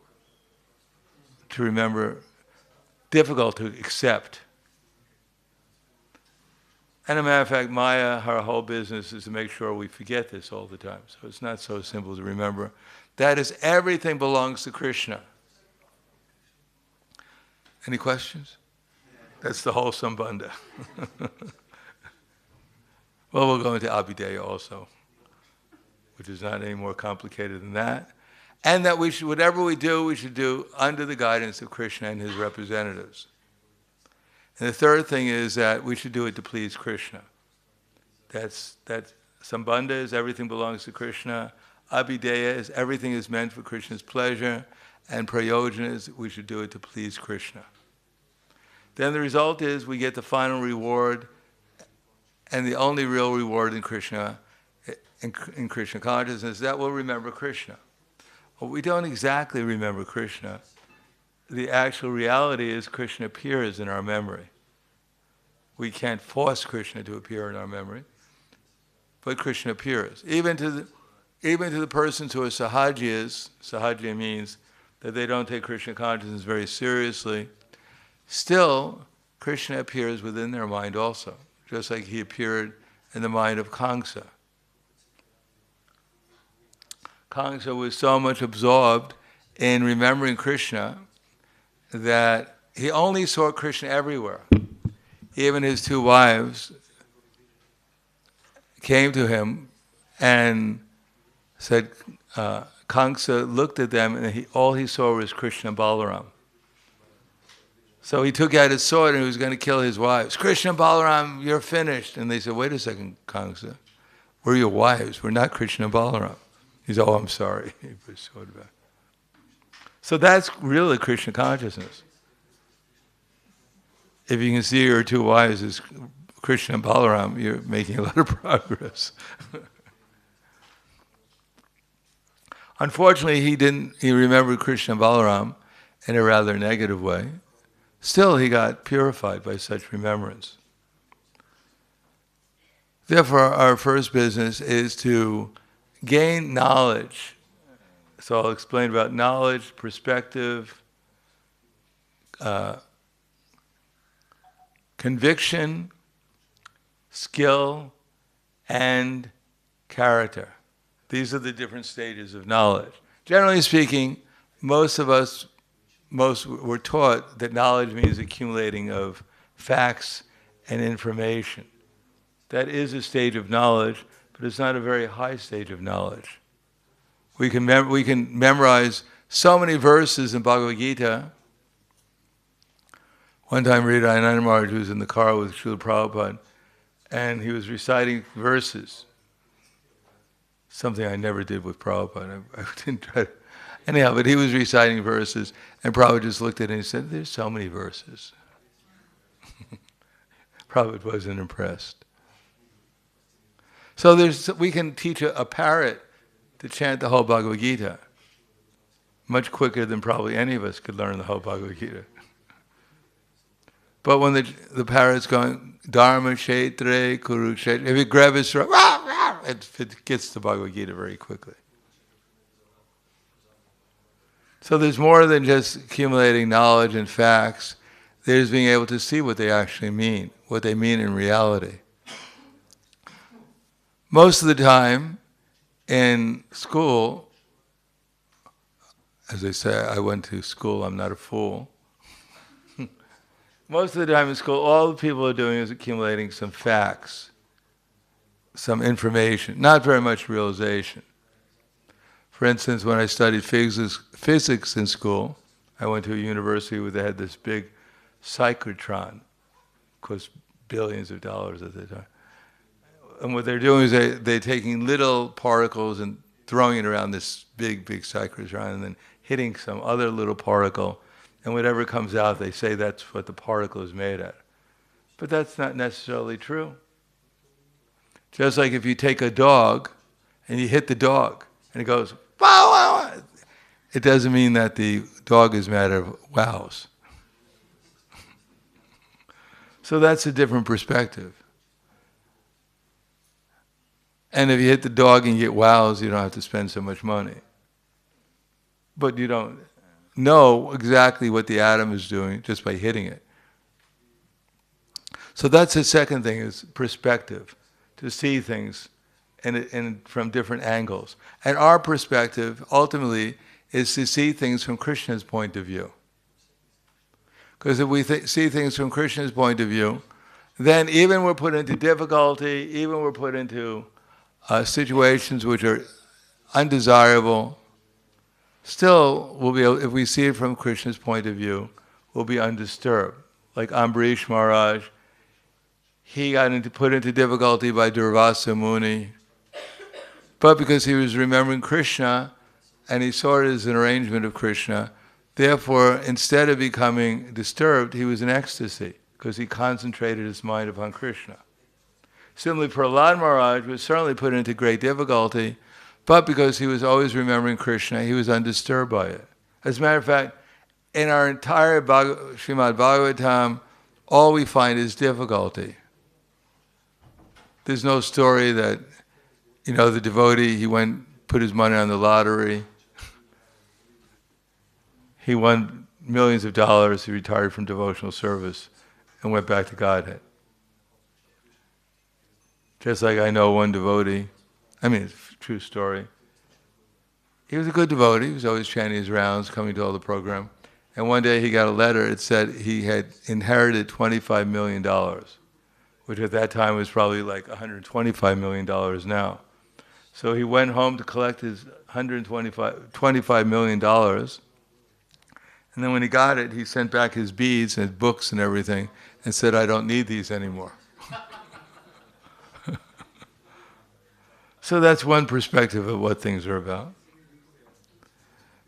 to remember, difficult to accept. And as a matter of fact, Maya, her whole business is to make sure we forget this all the time. So it's not so simple to remember. That is, everything belongs to Krishna. Any questions? That's the whole sambandha. Well, we'll go into abhideya also, which is not any more complicated than that. And that we should, whatever we should do under the guidance of Krishna and his representatives. And the third thing is that we should do it to please Krishna. That sambandha is everything belongs to Krishna. Abhideya is everything is meant for Krishna's pleasure. And prayojana is we should do it to please Krishna. Then the result is we get the final reward, and the only real reward in Krishna, in Krishna consciousness, that we'll remember Krishna. Well, we don't exactly remember Krishna. The actual reality is Krishna appears in our memory. We can't force Krishna to appear in our memory, but Krishna appears. Even to the persons who are sahajiyas, sahajiya means that they don't take Krishna consciousness very seriously, still Krishna appears within their mind also, just like he appeared in the mind of Kamsa. Kamsa was so much absorbed in remembering Krishna that he only saw Krishna everywhere. Even his two wives came to him and said, Kamsa looked at them and all he saw was Krishna and Balaram. So he took out his sword and he was going to kill his wives. Krishna and Balaram, you're finished. And they said, wait a second, Kamsa, we're your wives, we're not Krishna and Balaram. He said, oh, I'm sorry. He put his sword back. So that's really Krishna consciousness. If you can see your two wives as Krishna and Balaram, you're making a lot of progress. Unfortunately, he remembered Krishna and Balaram in a rather negative way. Still, he got purified by such remembrance. Therefore, our first business is to gain knowledge. So I'll explain about knowledge, perspective, conviction, skill, and character. These are the different stages of knowledge. Generally speaking, most were taught that knowledge means accumulating of facts and information. That is a stage of knowledge, but it's not a very high stage of knowledge. We can memorize so many verses in Bhagavad Gita. One time, Hridayana Maharaj was in the car with Srila Prabhupada, and he was reciting verses. Something I never did with Prabhupada. I didn't try to. Anyhow, but he was reciting verses, and Prabhupada just looked at it and he said, there's so many verses. Prabhupada wasn't impressed. So we can teach a parrot to chant the whole Bhagavad Gita much quicker than probably any of us could learn the whole Bhagavad Gita. But when the parrot's going, Dharma Kshetre Kurukshetra, if you grab his throat, it gets the Bhagavad Gita very quickly. So there's more than just accumulating knowledge and facts. There's being able to see what they actually mean, what they mean in reality. Most of the time in school, as they say, I went to school, I'm not a fool. Most of the time in school, all the people are doing is accumulating some facts, some information, not very much realization. For instance, when I studied physics in school, I went to a university where they had this big cyclotron, cost billions of dollars at the time. And what they're doing is they're taking little particles and throwing it around this big cyclotron and then hitting some other little particle, and whatever comes out, they say that's what the particle is made at. But that's not necessarily true. Just like if you take a dog and you hit the dog, and it goes, wow, wow, wow. It doesn't mean that the dog is mad at wows. So that's a different perspective. And if you hit the dog and you get wows, you don't have to spend so much money. But you don't know exactly what the atom is doing just by hitting it. So that's the second thing, is perspective, to see things and from different angles. And our perspective, ultimately, is to see things from Krishna's point of view. Because if we see things from Krishna's point of view, then even we're put into difficulty, even we're put into situations which are undesirable, still we'll be able, if we see it from Krishna's point of view, we'll be undisturbed. Like Ambarish Maharaj, he got put into difficulty by Durvasa Muni, but because he was remembering Krishna, and he saw it as an arrangement of Krishna, therefore, instead of becoming disturbed, he was in ecstasy, because he concentrated his mind upon Krishna. Similarly, Prahlad Maharaj was certainly put into great difficulty, but because he was always remembering Krishna, he was undisturbed by it. As a matter of fact, in our entire Srimad Bhagavatam, all we find is difficulty. There's no story that, the devotee, he put his money on the lottery, he won millions of dollars, he retired from devotional service, and went back to Godhead. Just like I know one devotee, it's a true story. He was a good devotee, he was always chanting his rounds, coming to all the program. And one day he got a letter, it said he had inherited $25 million, which at that time was probably like $125 million now. So he went home to collect his $25 million, and then when he got it, he sent back his beads and his books and everything, and said, I don't need these anymore. So that's one perspective of what things are about.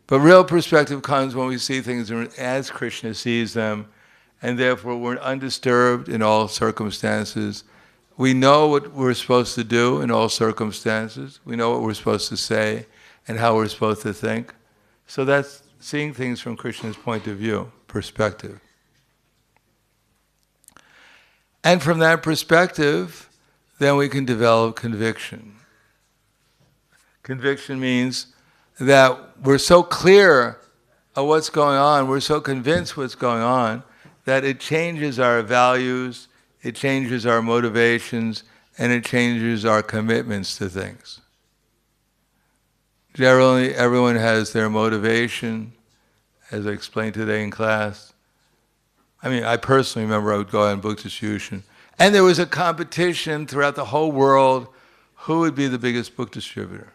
But real perspective comes when we see things as Krishna sees them, and therefore we're undisturbed in all circumstances. We know what we're supposed to do in all circumstances. We know what we're supposed to say and how we're supposed to think. So that's seeing things from Krishna's point of view, perspective. And from that perspective, then we can develop conviction. Conviction means that we're so clear of what's going on, we're so convinced what's going on, that it changes our values, it changes our motivations, and it changes our commitments to things. Generally, everyone has their motivation, as I explained today in class. I personally remember I would go out on book distribution, and there was a competition throughout the whole world, who would be the biggest book distributor?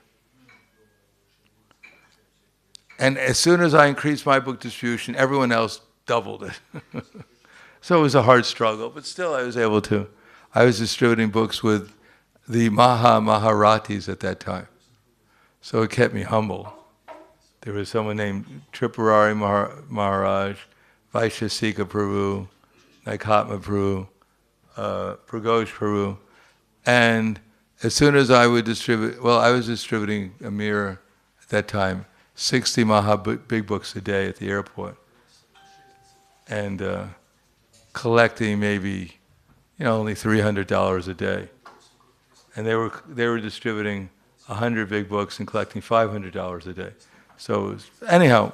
And as soon as I increased my book distribution, everyone else doubled it. So it was a hard struggle, but still I was able to. I was distributing books with the Maharatis at that time. So it kept me humble. There was someone named Tripurari Maharaj, Vaishasika Prabhu, Naikatma Prabhu, Pragosh Prabhu, and as soon as I would distribute, I was distributing a mere, at that time, 60 big books a day at the airport, and collecting maybe, only $300 a day, and they were distributing 100 big books and collecting $500 a day. So it was, anyhow,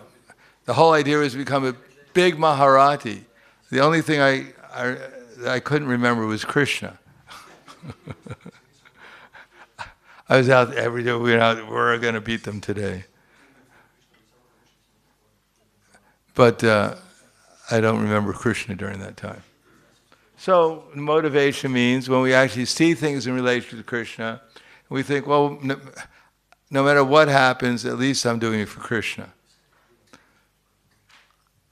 the whole idea was to become a big Maharati. The only thing I couldn't remember was Krishna. I was out every day. We're going to beat them today. But I don't remember Krishna during that time. So motivation means when we actually see things in relation to Krishna, we think, well, no matter what happens, at least I'm doing it for Krishna.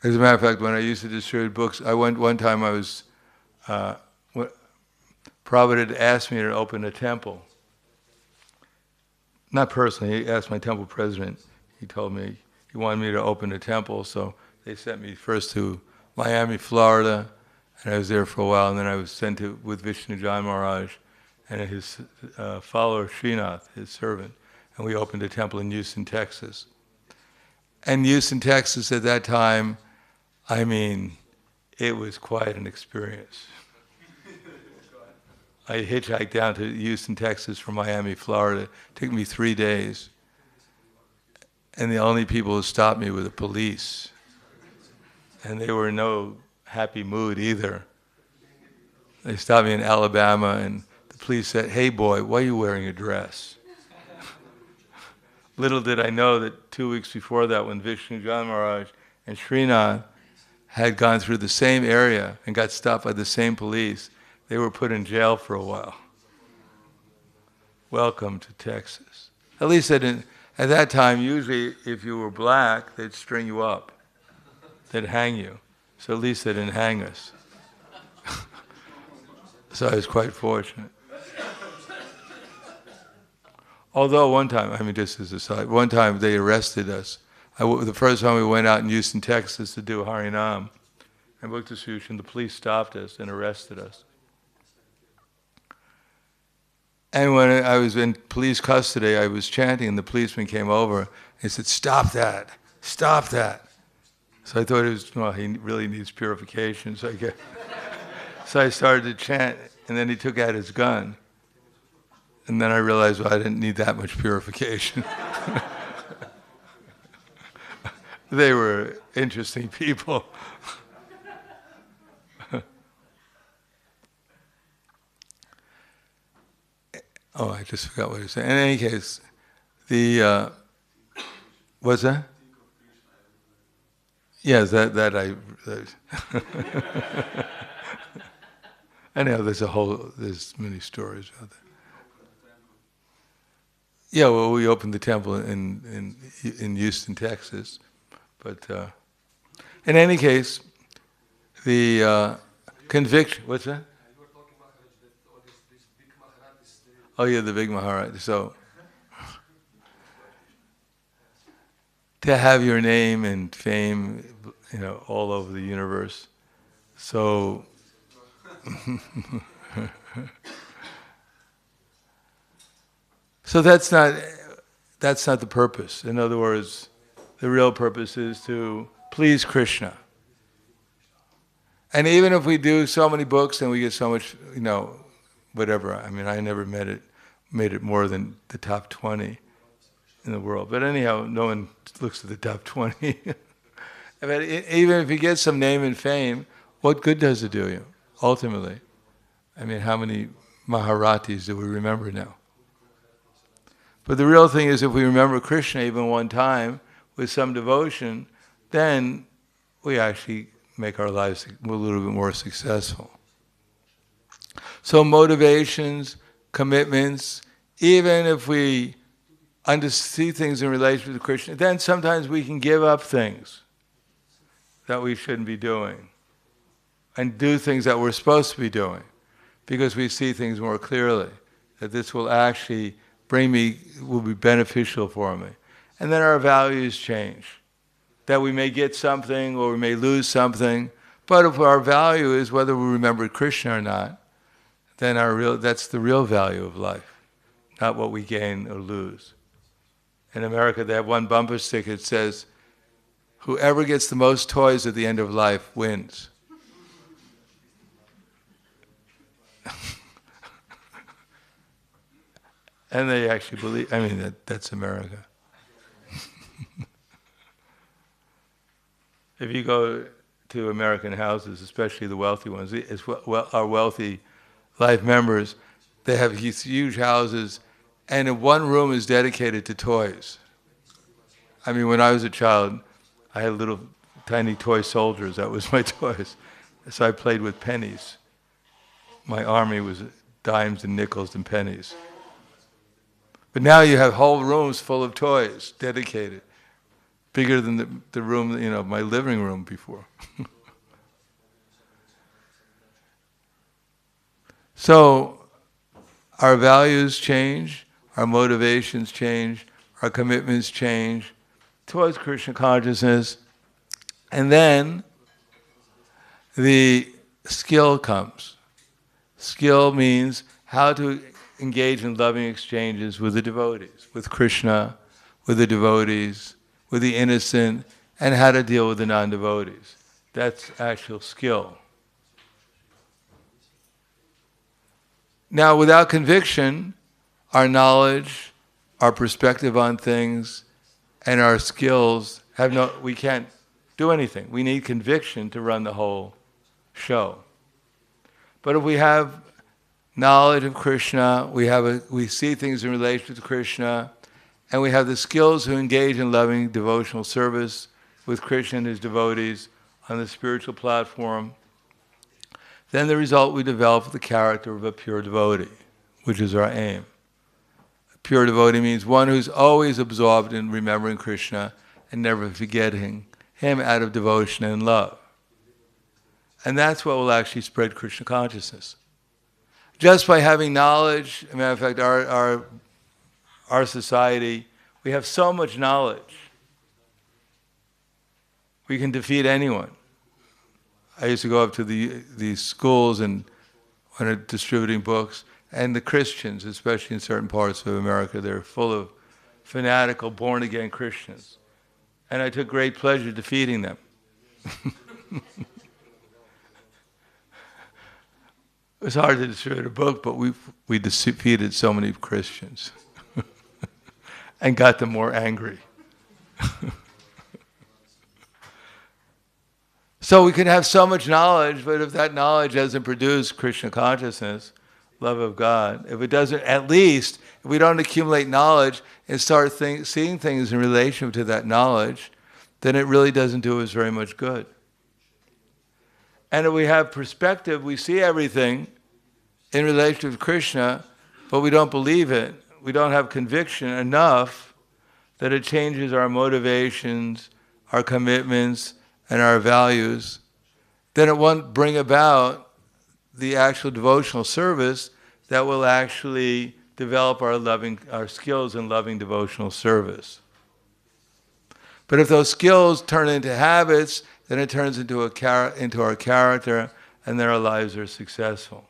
As a matter of fact, when I used to distribute books, one time I was, Prabhupada had asked me to open a temple. Not personally, he asked my temple president. He told me he wanted me to open a temple, so they sent me first to Miami, Florida, and I was there for a while, and then I was sent with Vishnu Jan Maharaj and his follower Srinath, his servant. and we opened a temple in Houston, Texas. And Houston, Texas at that time, I mean, it was quite an experience. I hitchhiked down to Houston, Texas from Miami, Florida. It took me 3 days. And the only people who stopped me were the police. And they were in no happy mood either. They stopped me in Alabama, and the police said, "Hey boy, why are you wearing a dress?" Little did I know that 2 weeks before that, when Vishnu Jan Maharaj and Srinath had gone through the same area and got stopped by the same police, they were put in jail for a while. Welcome to Texas. At least at that time, usually if you were black, they'd string you up. They'd hang you. So at least they didn't hang us. So I was quite fortunate. Although one time, I mean, just as a side, one time they arrested us. The first time we went out in Houston, Texas to do Harinam and Bhakti Sushan, the police stopped us and arrested us. And when I was in police custody, I was chanting, and the policeman came over and said, "Stop that, stop that." So I thought he really needs purification. So I started to chant, and then he took out his gun. And then I realized, well, I didn't need that much purification. They were interesting people. Oh, I just forgot what he was saying. In any case, what's that? Yes, that I. Anyhow, there's many stories about that. Yeah, well, we opened the temple in Houston, Texas, but in any case, the conviction. What's that? Oh yeah, the big Maharaj. So to have your name and fame, all over the universe. So so that's not the purpose. In other words, the real purpose is to please Krishna. And even if we do so many books and we get so much, whatever. I mean, I never made it more than the top 20 in the world. But anyhow, no one looks at the top 20. But even if you get some name and fame, what good does it do you, ultimately? I mean, how many Maharatis do we remember now? But the real thing is, if we remember Krishna even one time with some devotion, then we actually make our lives a little bit more successful. So motivations, commitments, even if we see things in relation to Krishna, then sometimes we can give up things that we shouldn't be doing and do things that we're supposed to be doing because we see things more clearly, that this will actually will be beneficial for me. And then our values change, that we may get something or we may lose something, but if our value is whether we remember Krishna or not, then that's the real value of life, not what we gain or lose. In America, they have one bumper sticker that says, "Whoever gets the most toys at the end of life wins." And they actually believe, that's America. If you go to American houses, especially the wealthy ones, our wealthy life members, they have these huge houses, and one room is dedicated to toys. I mean, when I was a child, I had little tiny toy soldiers. That was my toys. So I played with pennies. My army was dimes and nickels and pennies. But now you have whole rooms full of toys dedicated, bigger than the room, my living room before. So our values change, our motivations change, our commitments change towards Krishna consciousness, and then the skill comes. Skill means how to engage in loving exchanges with the devotees, with Krishna, with the devotees, with the innocent, and how to deal with the non-devotees. That's actual skill. Now, without conviction, our knowledge, our perspective on things, and our skills we can't do anything. We need conviction to run the whole show. But if we have knowledge of Krishna, we see things in relation to Krishna, and we have the skills to engage in loving devotional service with Krishna and his devotees on the spiritual platform, then the result, we develop the character of a pure devotee, which is our aim. A pure devotee means one who's always absorbed in remembering Krishna and never forgetting him out of devotion and love. And that's what will actually spread Krishna consciousness. Just by having knowledge, as a matter of fact, our society, we have so much knowledge. We can defeat anyone. I used to go up to these schools and when they're distributing books, and the Christians, especially in certain parts of America, they're full of fanatical, born-again Christians. And I took great pleasure defeating them. It was hard to distribute a book, but we defeated so many Christians and got them more angry. So we can have so much knowledge, but if that knowledge doesn't produce Krishna consciousness, love of God, if it doesn't, at least, if we don't accumulate knowledge and start seeing things in relation to that knowledge, then it really doesn't do us very much good. And if we have perspective, we see everything in relation to Krishna, but we don't believe it. We don't have conviction enough that it changes our motivations, our commitments, and our values. Then it won't bring about the actual devotional service that will actually develop our skills in loving devotional service. But if those skills turn into habits, then it turns into our character, and then our lives are successful.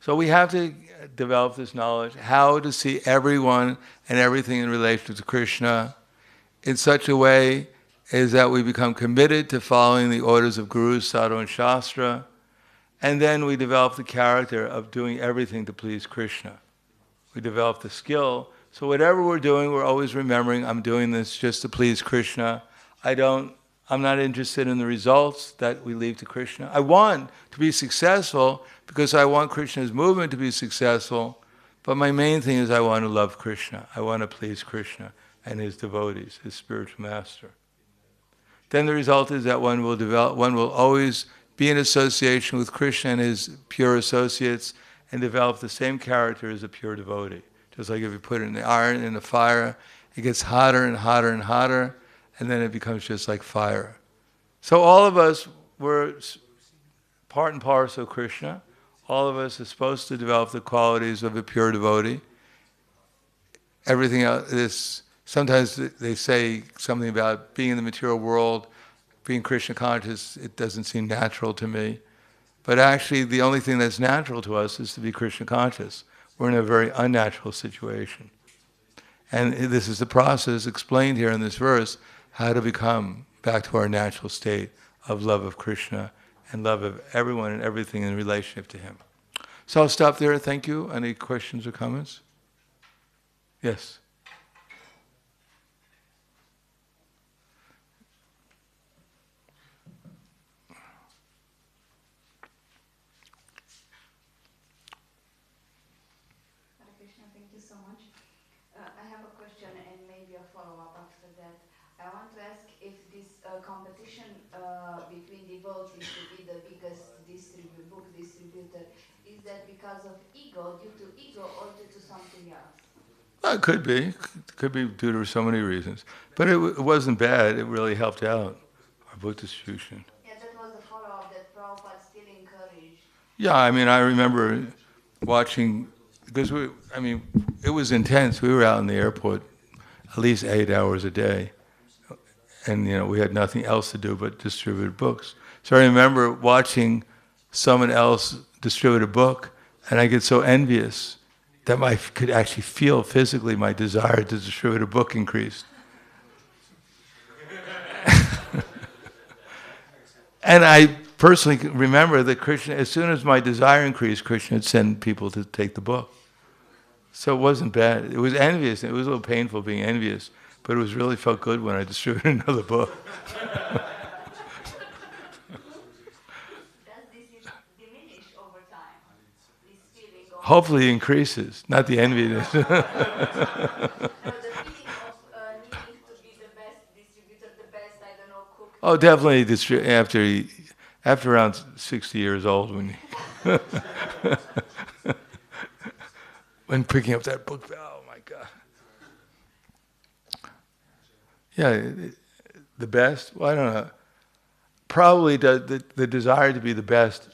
So we have to develop this knowledge, how to see everyone and everything in relation to Krishna in such a way as that we become committed to following the orders of Guru, Sadhu, and Shastra, and then we develop the character of doing everything to please Krishna. We develop the skill, so whatever we're doing, we're always remembering, I'm doing this just to please Krishna. I'm not interested in the results that we leave to Krishna. I want to be successful because I want Krishna's movement to be successful, but my main thing is I want to love Krishna. I want to please Krishna and his devotees, his spiritual master. Then the result is that one will always be in association with Krishna and his pure associates and develop the same character as a pure devotee. Just like if you put it in the iron, in the fire, it gets hotter and hotter and hotter, and then it becomes just like fire. So all of us were part and parcel of Krishna. All of us are supposed to develop the qualities of a pure devotee. Everything else, sometimes they say something about being in the material world, being Krishna conscious, it doesn't seem natural to me. But actually, the only thing that's natural to us is to be Krishna conscious. We're in a very unnatural situation. And this is the process explained here in this verse, how to become back to our natural state of love of Krishna and love of everyone and everything in relationship to him. So I'll stop there. Thank you. Any questions or comments? Yes. Hare Krishna, thank you so much. I have a question and maybe a follow-up after that. I want to ask if this competition between devotees to be the biggest book distributor, is that because of ego, due to ego, or due to something else? Well, it could be. It could be due to so many reasons. But it wasn't bad. It really helped out our book distribution. Yeah, that was the follow-up that Prabhupada still encouraged. Yeah, I mean, I remember watching, because it was intense. We were out in the airport at least 8 hours a day. And, we had nothing else to do but distribute books. So I remember watching someone else distribute a book, And I get so envious that I could actually feel physically my desire to distribute a book increased. And I personally remember that Krishna, as soon as my desire increased, Krishna would send people to take the book. So it wasn't bad. It was envious. It was a little painful being envious, but it was really felt good when I distributed another book. Does this diminish over time? This feeling of Hopefully it increases, not the enviness. no, the feeling of needing to be the best distributor, the best, I don't know, cook. Oh, definitely after around 60 years old, when picking up that book, oh my God. Yeah, the best? Well, I don't know. Probably the desire to be the best,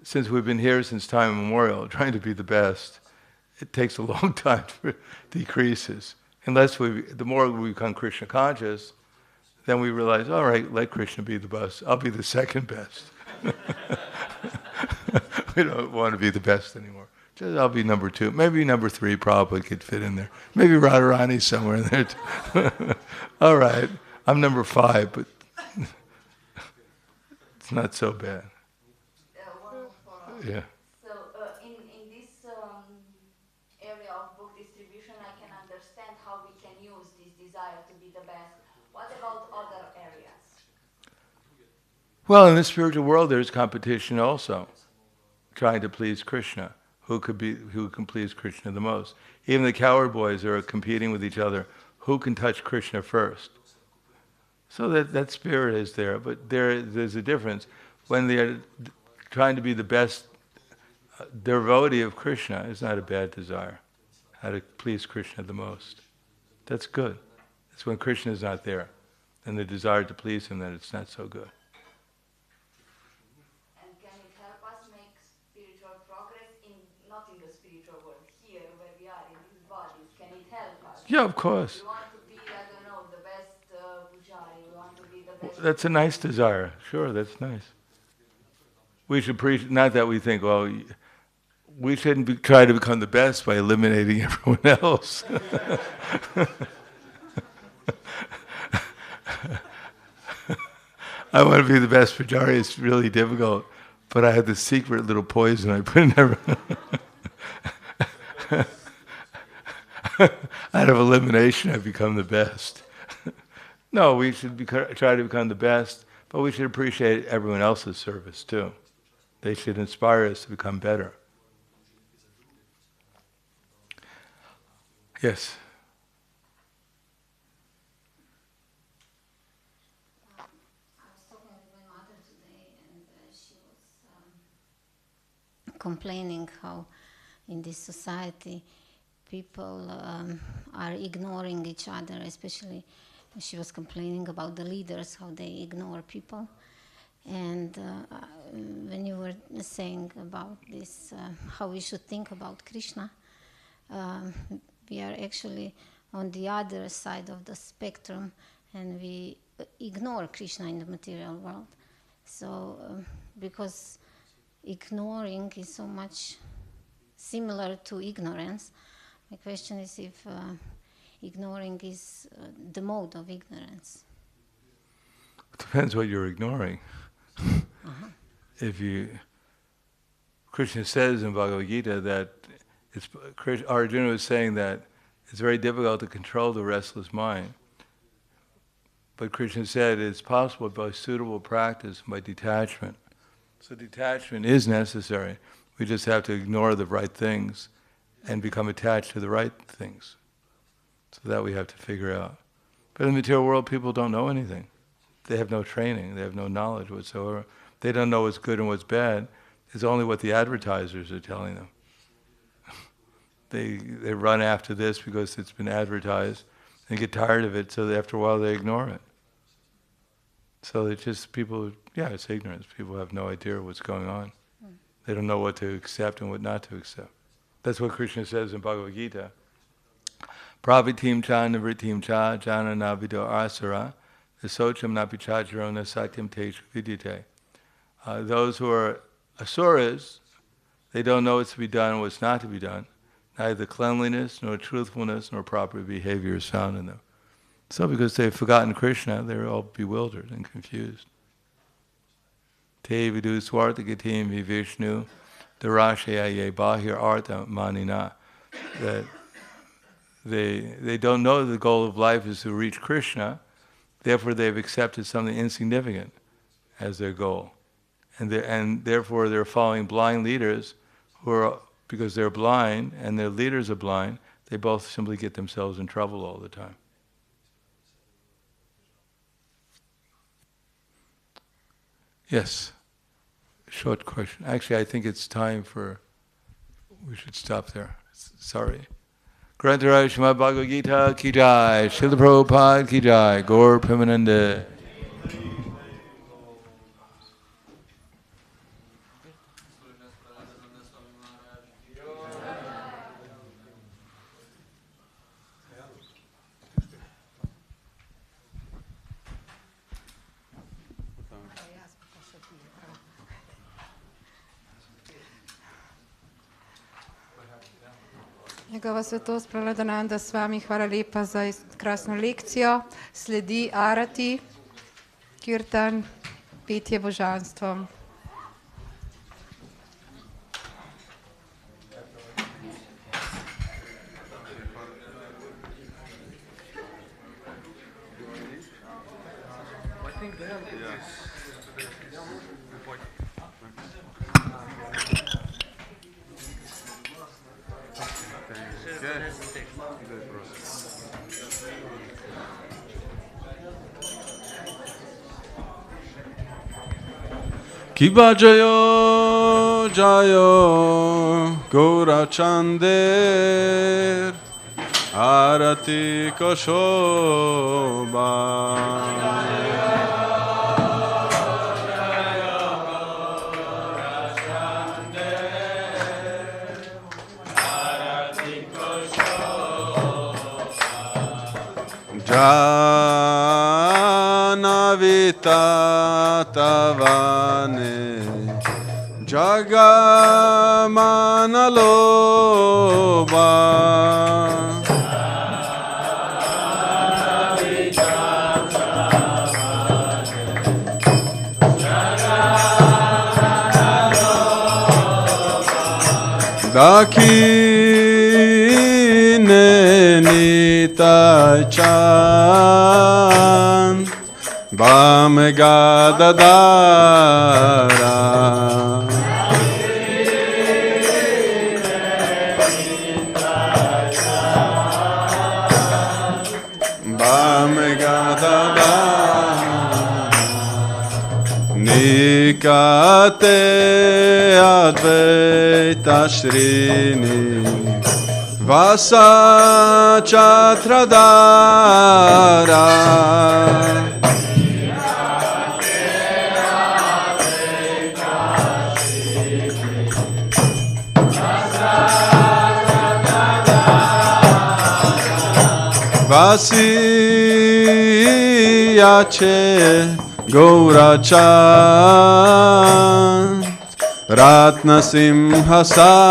since we've been here since time immemorial, trying to be the best, it takes a long time to decreases. The more we become Krishna conscious, then we realize, all right, let Krishna be the best. I'll be the second best. We don't want to be the best anymore. Just I'll be number 2. Maybe number 3 probably could fit in there. Maybe Radharani's somewhere in there too. All right, I'm number 5, but it's not so bad. One more follow-up. Yeah. So in this area of book distribution, I can understand how we can use this desire to be the best. What about other areas? Well, in the spiritual world, there's competition also, trying to please Krishna. Who can please Krishna the most? Even the cowherd boys are competing with each other. Who can touch Krishna first? So that spirit is there, but there's a difference. When they're trying to be the best devotee of Krishna, it's not a bad desire. How to please Krishna the most. That's good. It's when Krishna is not there, and the desire to please him, that it's not so good. And can it help us make spiritual progress not in the spiritual world, here where we are in these bodies? Can it help us? Yeah, of course. We want to be, I don't know, the best pujari. We want to be the best. That's a nice desire. Sure, that's nice. We should not that we think, well, we shouldn't try to become the best by eliminating everyone else. I want to be the best pujari. It's really difficult, but I have this secret little poison I put in everyone. Out of elimination, I become the best. No, we should try to become the best, but we should appreciate everyone else's service too. They should inspire us to become better. Yes. I was talking with my mother today, and she was complaining how in this society people are ignoring each other, especially she was complaining about the leaders, how they ignore people. And when you were saying about this, how we should think about Krishna, we are actually on the other side of the spectrum, and we ignore Krishna in the material world. So, because ignoring is so much similar to ignorance, my question is if ignoring is the mode of ignorance. It depends what you're ignoring. Krishna says in Bhagavad Gita that Arjuna was saying that it's very difficult to control the restless mind. But Krishna said it's possible by suitable practice, by detachment. So detachment is necessary. We just have to ignore the right things and become attached to the right things. So that we have to figure out. But in the material world, people don't know anything. They have no training. They have no knowledge whatsoever. They don't know what's good and what's bad. It's only what the advertisers are telling them. They run after this because it's been advertised and get tired of it, so that after a while they ignore it. So it's just people, it's ignorance. People have no idea what's going on. They don't know what to accept and what not to accept. That's what Krishna says in Bhagavad Gita. Pravitim cha nivritim cha jana navido asura visocham napichacharo na satyam teshu vidyate. Those who are asuras, They don't know what's to be done and what's not to be done. Neither cleanliness, nor truthfulness, nor proper behavior is found in them. So because they've forgotten Krishna, they're all bewildered and confused. Te vidu swartha gatim vivishnu darashaya bahir artha manina. That they don't know the goal of life is to reach Krishna, therefore they've accepted something insignificant as their goal. And therefore they're following blind leaders who are, because they're blind and their leaders are blind, they both simply get themselves in trouble all the time. Yes, short question. Actually, I think it's time we should stop there. Sorry. Grantaraj Srimad Bhagavad Gita ki jai, Srila Prabhupada ki jai, Gaur Premanande. Njegova svetost Praladananda s vami, hvala lepa za krasno lekcijo. Sledi arati, kirtan, petje božanstvom. Kiba Jayo Jayo Gaurachandir Arati Koshoba Janavita Tavane Jagamanaloba Dakine Nitachan Bamegadadara Bamegadadara Nikate Advaita Shrini Vasa Chatradara Vasiyache Gaurachan Ratna Simhasane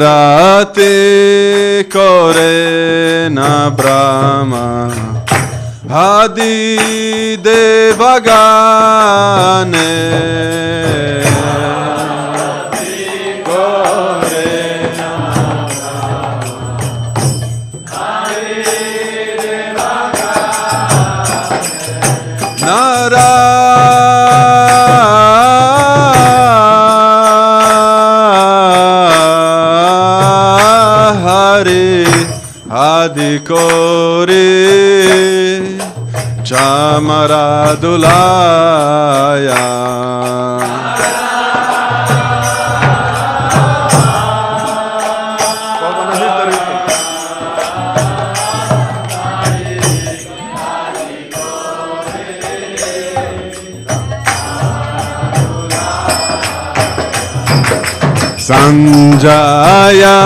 Arati Korena Brahma Hadi Devagane Korena Hadi Devagane Nara Adi Kori Chamaradulaya Sanjaya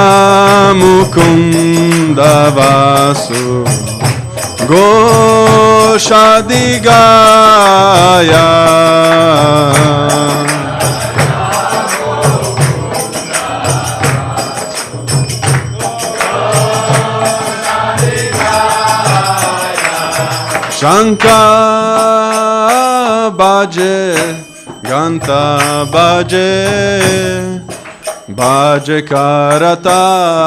Mukunda Vasu Goshadigaya Shanka Baje Ganta Baje Baje Karatala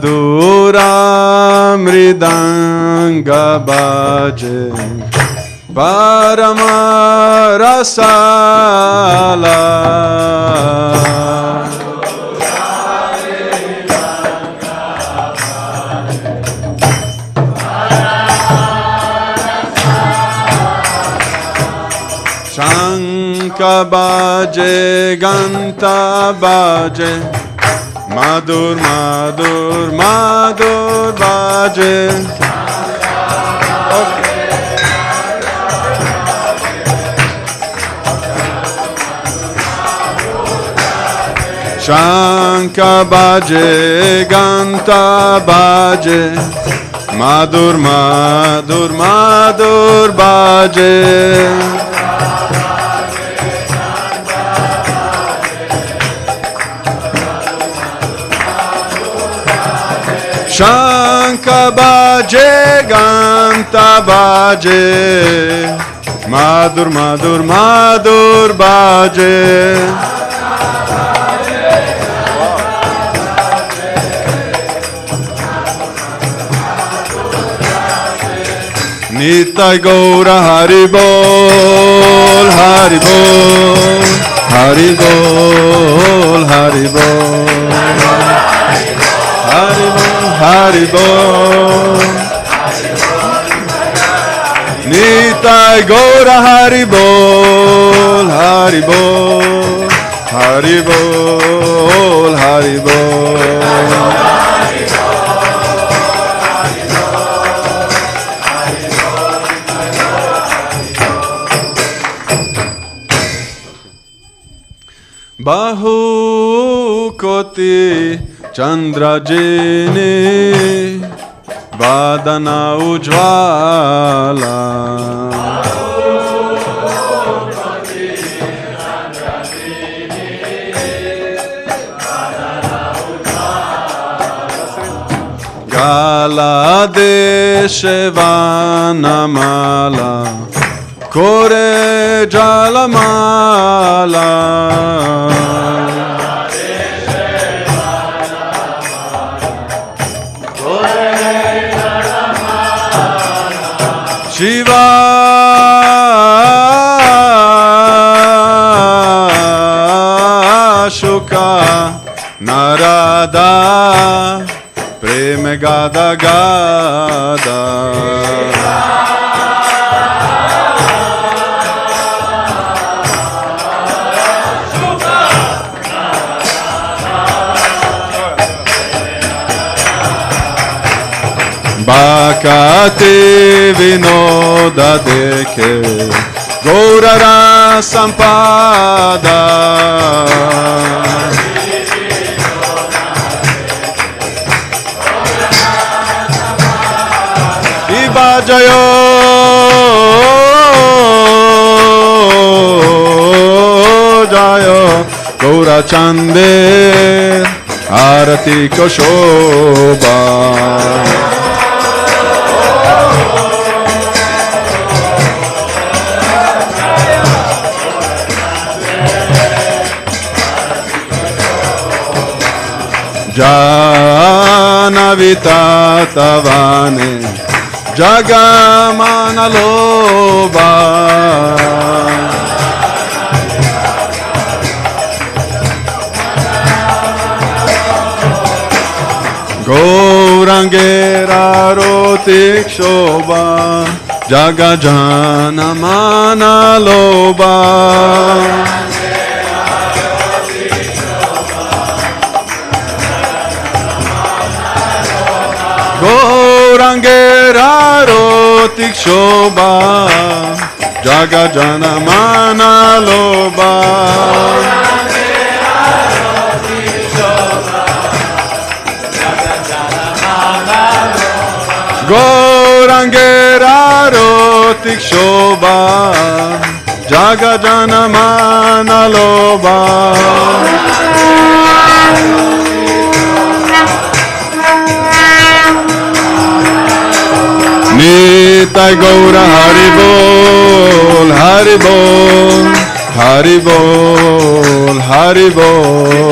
Madhura Mridanga Baje Paramarasala Shanka Baje Ganta Baje Madhur Madhur Madhur Baje Shanka Baje Ganta Baje Madhur Madhur Madhur Baje Shanka Baje Ganta Baje Madhur Madhur Madhur Baje Nitai Gaura Hari Bol Hari Bol Hari Bol Hari Bol Hari Bol Hari Bol Nitai Gaura Hari Bol Hari Bol Hari Bol Hari Bol Bahu Koti Chandra Jini Vadana Ujvala Gala Deshevanamala Kore Jalamala Shiva Shuka Narada Preme Gada Gada Bakati Vinoda Deke Gaurara Sampada Ibajayo Jayo Gaura Chande Arati Koshoba Janavitatavane Jagamanaloba Gaurangera Rotik Shobha Jagajana Manaloba Gaurange Rarotik Shobha Jaga Jana Mana Loba Gaurange Rarotik Shobha Jaga Jana Mana Loba Nitai Gaura Haribol, Haribol, Haribol, Haribol.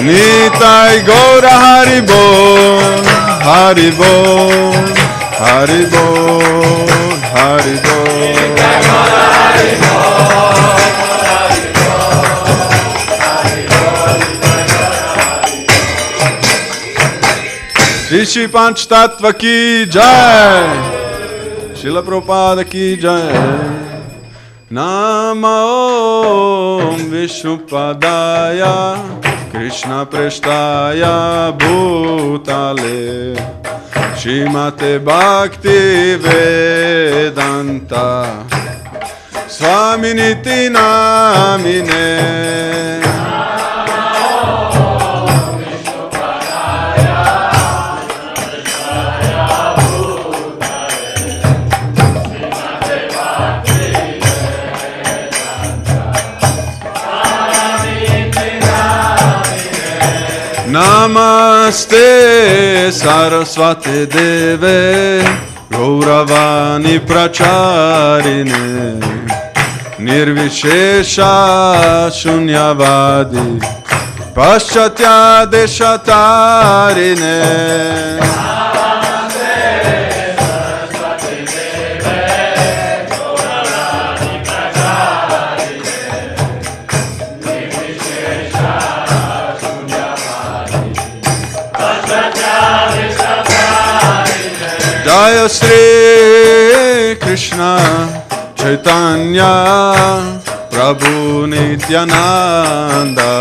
Nitai Gaura Haribol, Haribol, Haribol, Haribol. Shri Panch Tattva ki jai, Srila Prabhupada ki jai. Nama Om Vishnupadaya Krishna Preshtaya Bhutale Shrimate Bhakti Vedanta Swaminiti Namine Namaste Saraswati Deve Gauravani Pracharine Nirvishesha Shunyavadi Paschatya Deshatarine Jaya Shri Krishna Chaitanya Prabhu Nityananda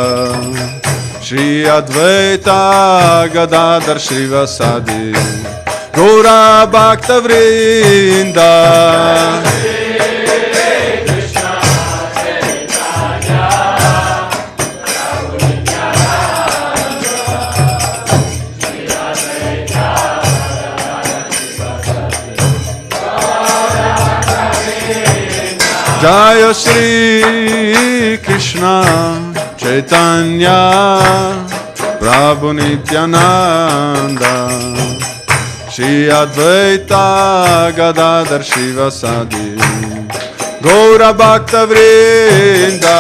Shri Advaita Gadadhar Shrivasadi Gaura Bhakta Vrinda Jaya Shri Krishna Chaitanya Prabhu Nityananda Shri Advaita Gadadhar Shrivasadi Gaura Bhakta Vrinda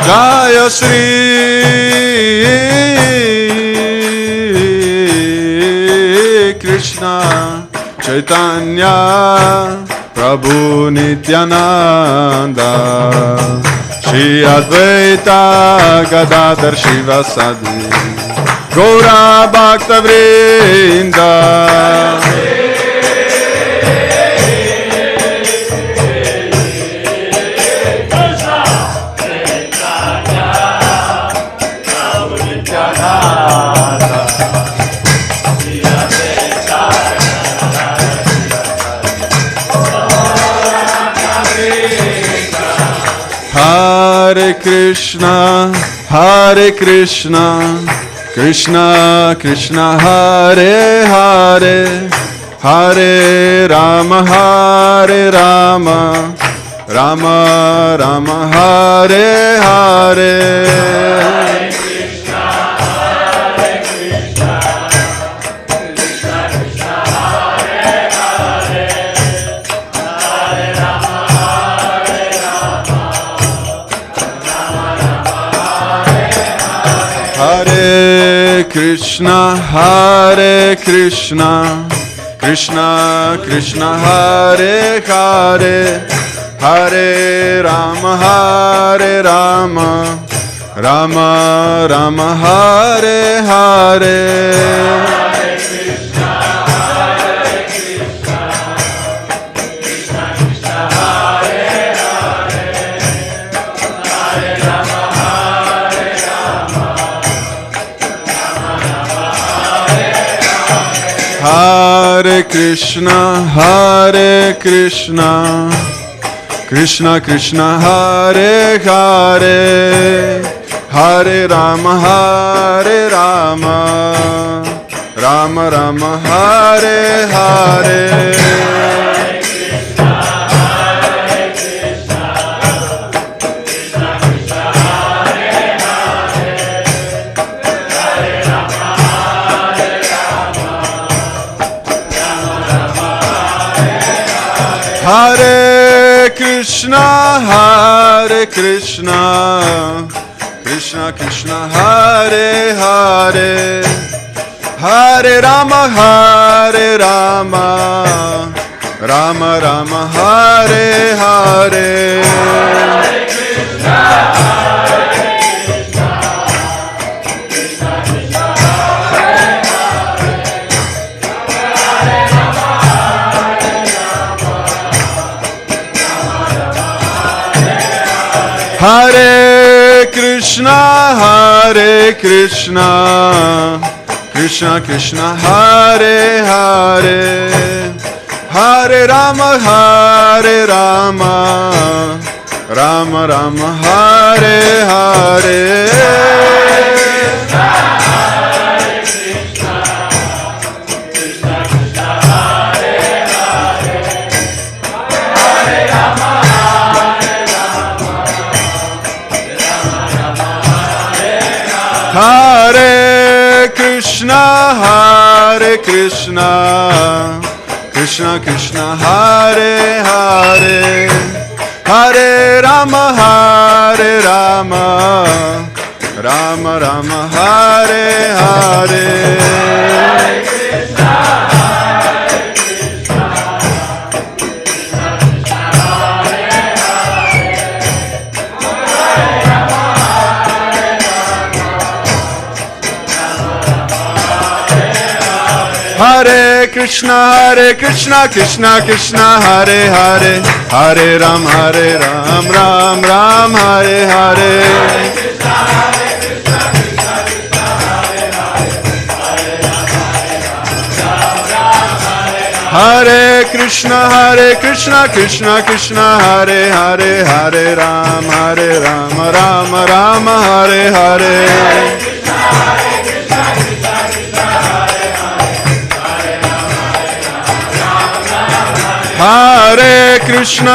Jaya Shri Krishna Chaitanya Prabhu Nityananda Shri Advaita Gadadhar Shrivasadi Gaura Bhakta Vrinda Hare Krishna, Hare Krishna, Krishna Krishna Hare Hare, Hare Rama, Hare Rama, Rama Rama Hare Hare. Hare Krishna, Hare Krishna, Krishna Krishna Hare Hare, Hare Rama, Hare Rama, Rama Rama, Hare Hare. Hare Krishna, Hare Krishna, Krishna Krishna, Hare Hare, Hare Rama, Hare Rama, Rama Rama, Hare Hare. Hare Krishna, Hare Krishna, Krishna Krishna, Hare Hare, Hare Rama, Hare Rama, Rama Rama, Hare Hare. Hare Krishna, Hare Krishna, Krishna Krishna, Hare Hare Krishna, Hare Krishna, Krishna Krishna, Hare Hare, Hare Rama, Hare Rama, Rama Rama, Hare Hare. Hare Krishna, Hare Krishna, Krishna Krishna, Hare Hare, Hare Rama, Hare Rama, Rama Rama, Hare Hare. Hare Krishna, Krishna Krishna, Hare Hare, Hare Ram, Ram Ram, Hare Hare. Hare Krishna,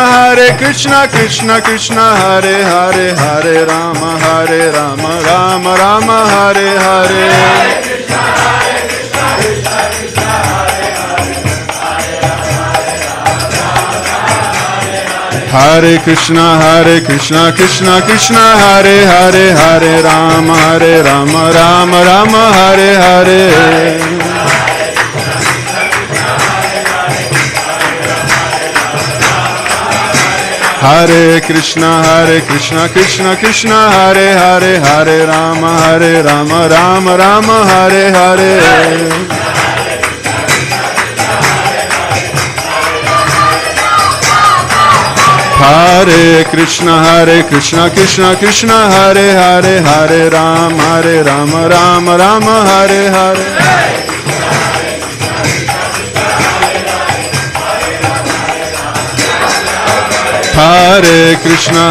Krishna Krishna, Hare Hare, Hare Ram, Ram Ram, Hare Hare. Hare Krishna, Krishna Krishna, Hare Hare, Hare Rama, Rama Rama, Hare Hare. Hare Krishna, Krishna Krishna, Hare Hare, Hare Rama, Rama Rama, Hare Hare. Hare Krishna, Krishna Krishna, Hare Hare, Hare Rama, Rama Rama, Hare Hare. Hare Krishna, Krishna Krishna, Hare Hare, Hare Rama, Rama Rama, Hare Hare. Hare Krishna,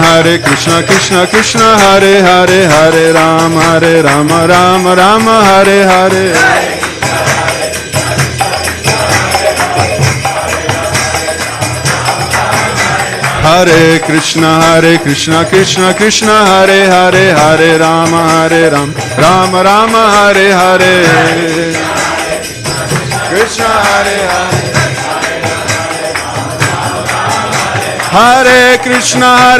Krishna Krishna, Hare Hare, Hare Rama, Rama Rama, Hare Hare. Hare Krishna, Krishna Krishna, Hare Hare, Hare Rama, Rama Rama, Hare Hare. Krishna, Hare Hare. Hare Krishna,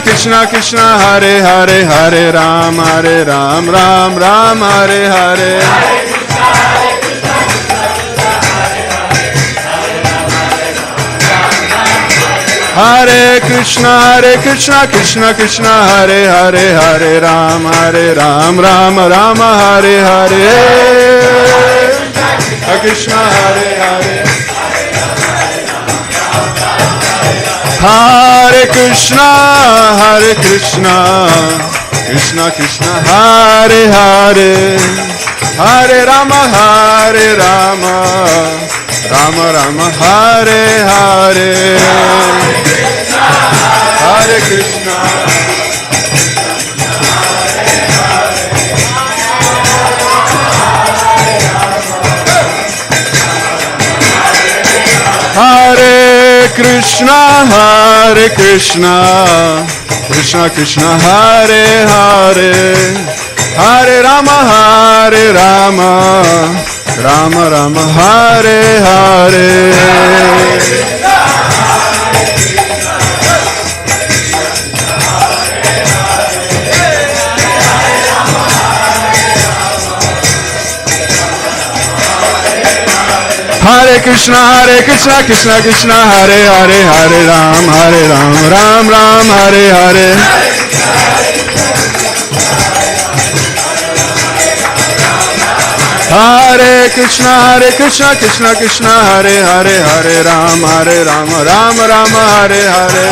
Krishna Krishna, Hare Hare, Hare Rama, Ram Ram, Hare Hare. Hare Krishna, Krishna Krishna, Hare Hare, Hare Ram, Rama Rama, Hare Hare. Hare Krishna, Hare Hare. Hare Krishna, Krishna Krishna, Hare Hare. Hare Rama, Rama Rama, Hare Hare. Hare Krishna. Hare Krishna, Krishna Krishna, Hare Hare. Hare Rama, Rama Rama, Hare Hare. Hare Krishna, Krishna Krishna, Hare Hare. Hare Ram, Ram Ram, Hare Hare. Hare Krishna, Krishna Krishna, Hare Hare. Hare Ram, Ram Ram, Hare Hare.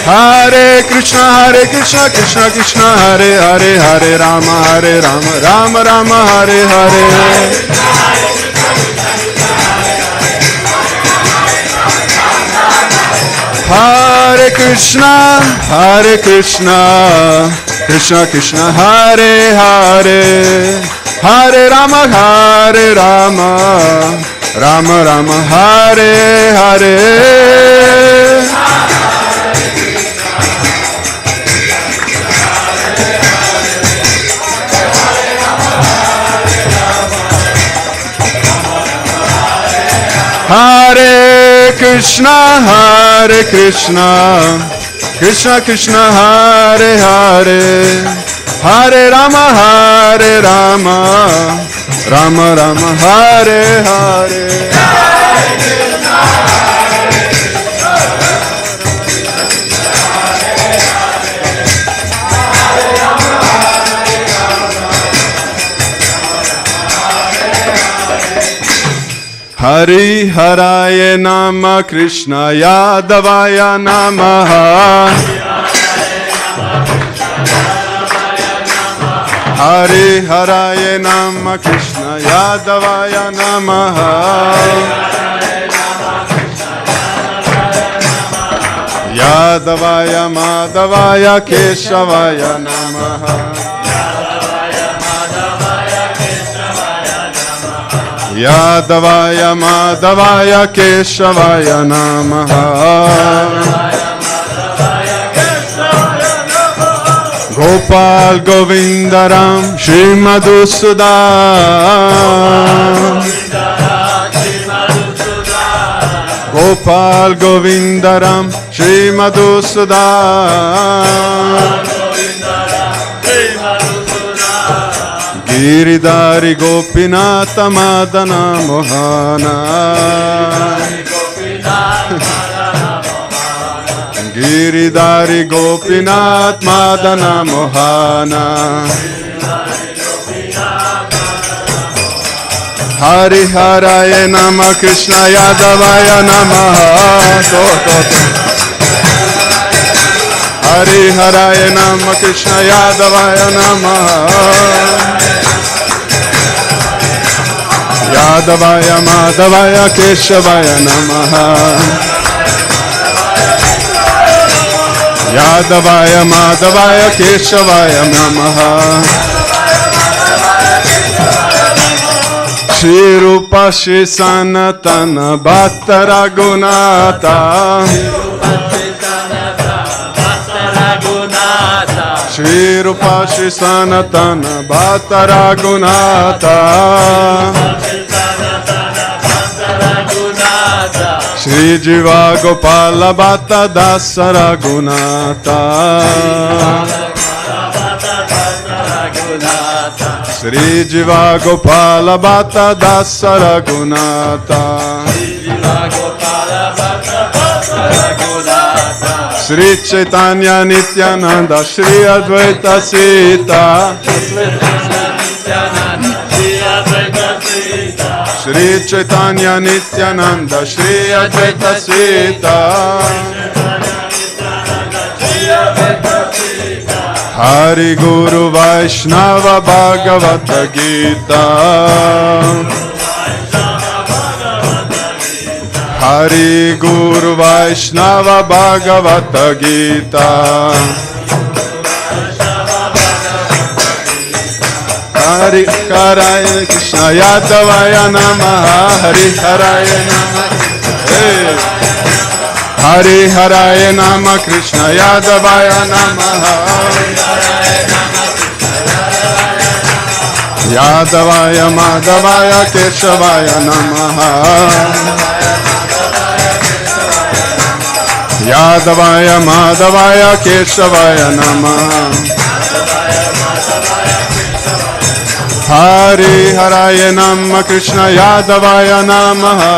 Hare Krishna, Krishna Krishna, Hare Hare. Hare Rama, Rama Rama, Hare Hare. Hare Krishna, Krishna Krishna, Hare Hare. Hare Rama, Rama Rama, Hare Hare. Hare Krishna, Krishna Krishna, Hare Hare. Hare Rama, Rama Rama, Hare Hare. Hari Haraya Nama Krishna Yadavaya Namaha. Hari Haraya Nama Krishna Yadavaya Namaha. Yadavaya Madhavaya Keshavaya Namaha. Yadavaya Madhavaya Keshavaya Namaha. Gopal Govindaram Shri Madhusudan. Gopal Govindaram Shri Madhusudan. Giridhari Gopinatha Madana Mohana. Giridhari Gopinath Madana Mohana. Hari Haraya Nama Krishna Yadavaya Namaha. Hari Haraya Nama Krishna Yadavaya Namaha. Yadavaya Madhavaya Keshavaya Namaha. Yadavaya Madhavaya Keshavaya Namaha. Shri Rupa Shri Sanatana Bhatta Raghunatha. Shri Rupa Shri Sanatana Bhatta Raghunatha. Shri Jiva Gopala Bhatta Dasa Raghunatha. Raghunatha Sri Jiva Gopala Bhatta Dasa Raghunatha Sri Chaitanya Nityananda Sri Advaita Sita Sri Chaitanya Nityananda Sri Advaita Sita Hari Guru Vaishnava Bhagavata Gita Hari Guru Vaishnava Bhagavata Gita Hari Hare Krishna Yadavaya Namaha Hari Hare Namaha Hari Hare Nama Krishna Yadavaya Namaha Yadavaya Madhavaya Keshavaya Namaha Yadavaya Madhavaya Keshavaya Namaha Hari Hare Nama Krishna Yadavaya Namaha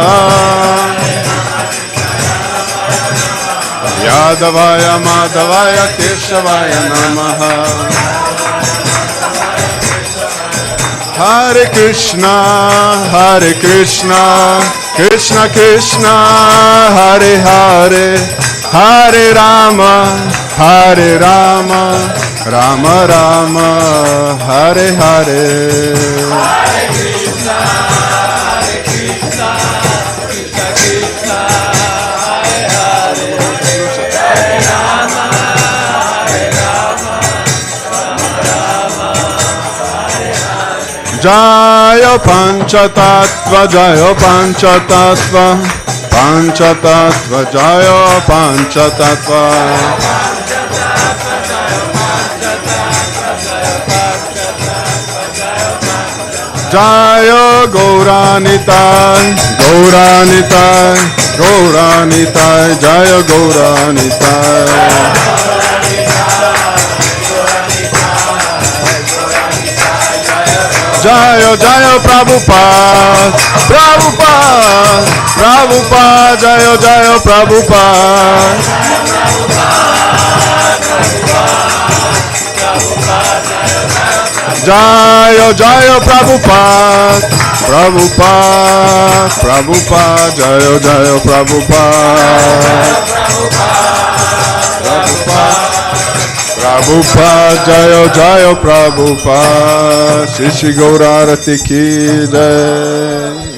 Yadavaya Madhavaya Keshavaya Namaha Hare Krishna Krishna Krishna Hare Hare Hare Rama Rama Rama Hare Hare Hare Krishna Krishna Krishna Hare Hare Hare Rama Rama Hare Hare Jaya Panchatattva Jaya Panchatattva Panchatattva Jaya Panchatattva Jaya Gauranitai Gauranitai Gauranitai Jaya Gauranitai Jaya Jaya Prabhupada Prabhupada Prabhupada Jaya Jaya Prabhupada Jaya Jaya Prabhupada Prabhupada Prabhupada Jaya Jaya Prabhupada Prabhupada Jaya Jaya Prabhupada Shri Gaurarati Ki Jai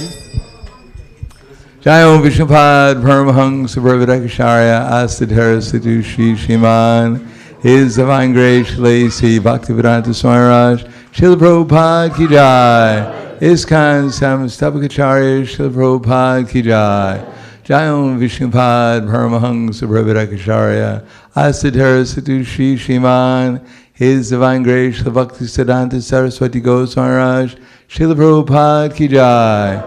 Jai Om Vishnupad Paramahansa Brahmadakacharya Asadhara Sadushi Shiman His Divine Grace Lacy Bhakti-Vedanta Swami Raj Srila Prabhupada Ki Jai ISKCON Samastapakacharya Srila Prabhupada Ki Jai Jai Om Vishnupad Paramahansa Brahmadakacharya Asadhara Sadushi Shiman His Divine Grace Srila Bhakti-Siddhanta Saraswati Goswami Raj Srila Prabhupada Ki Jai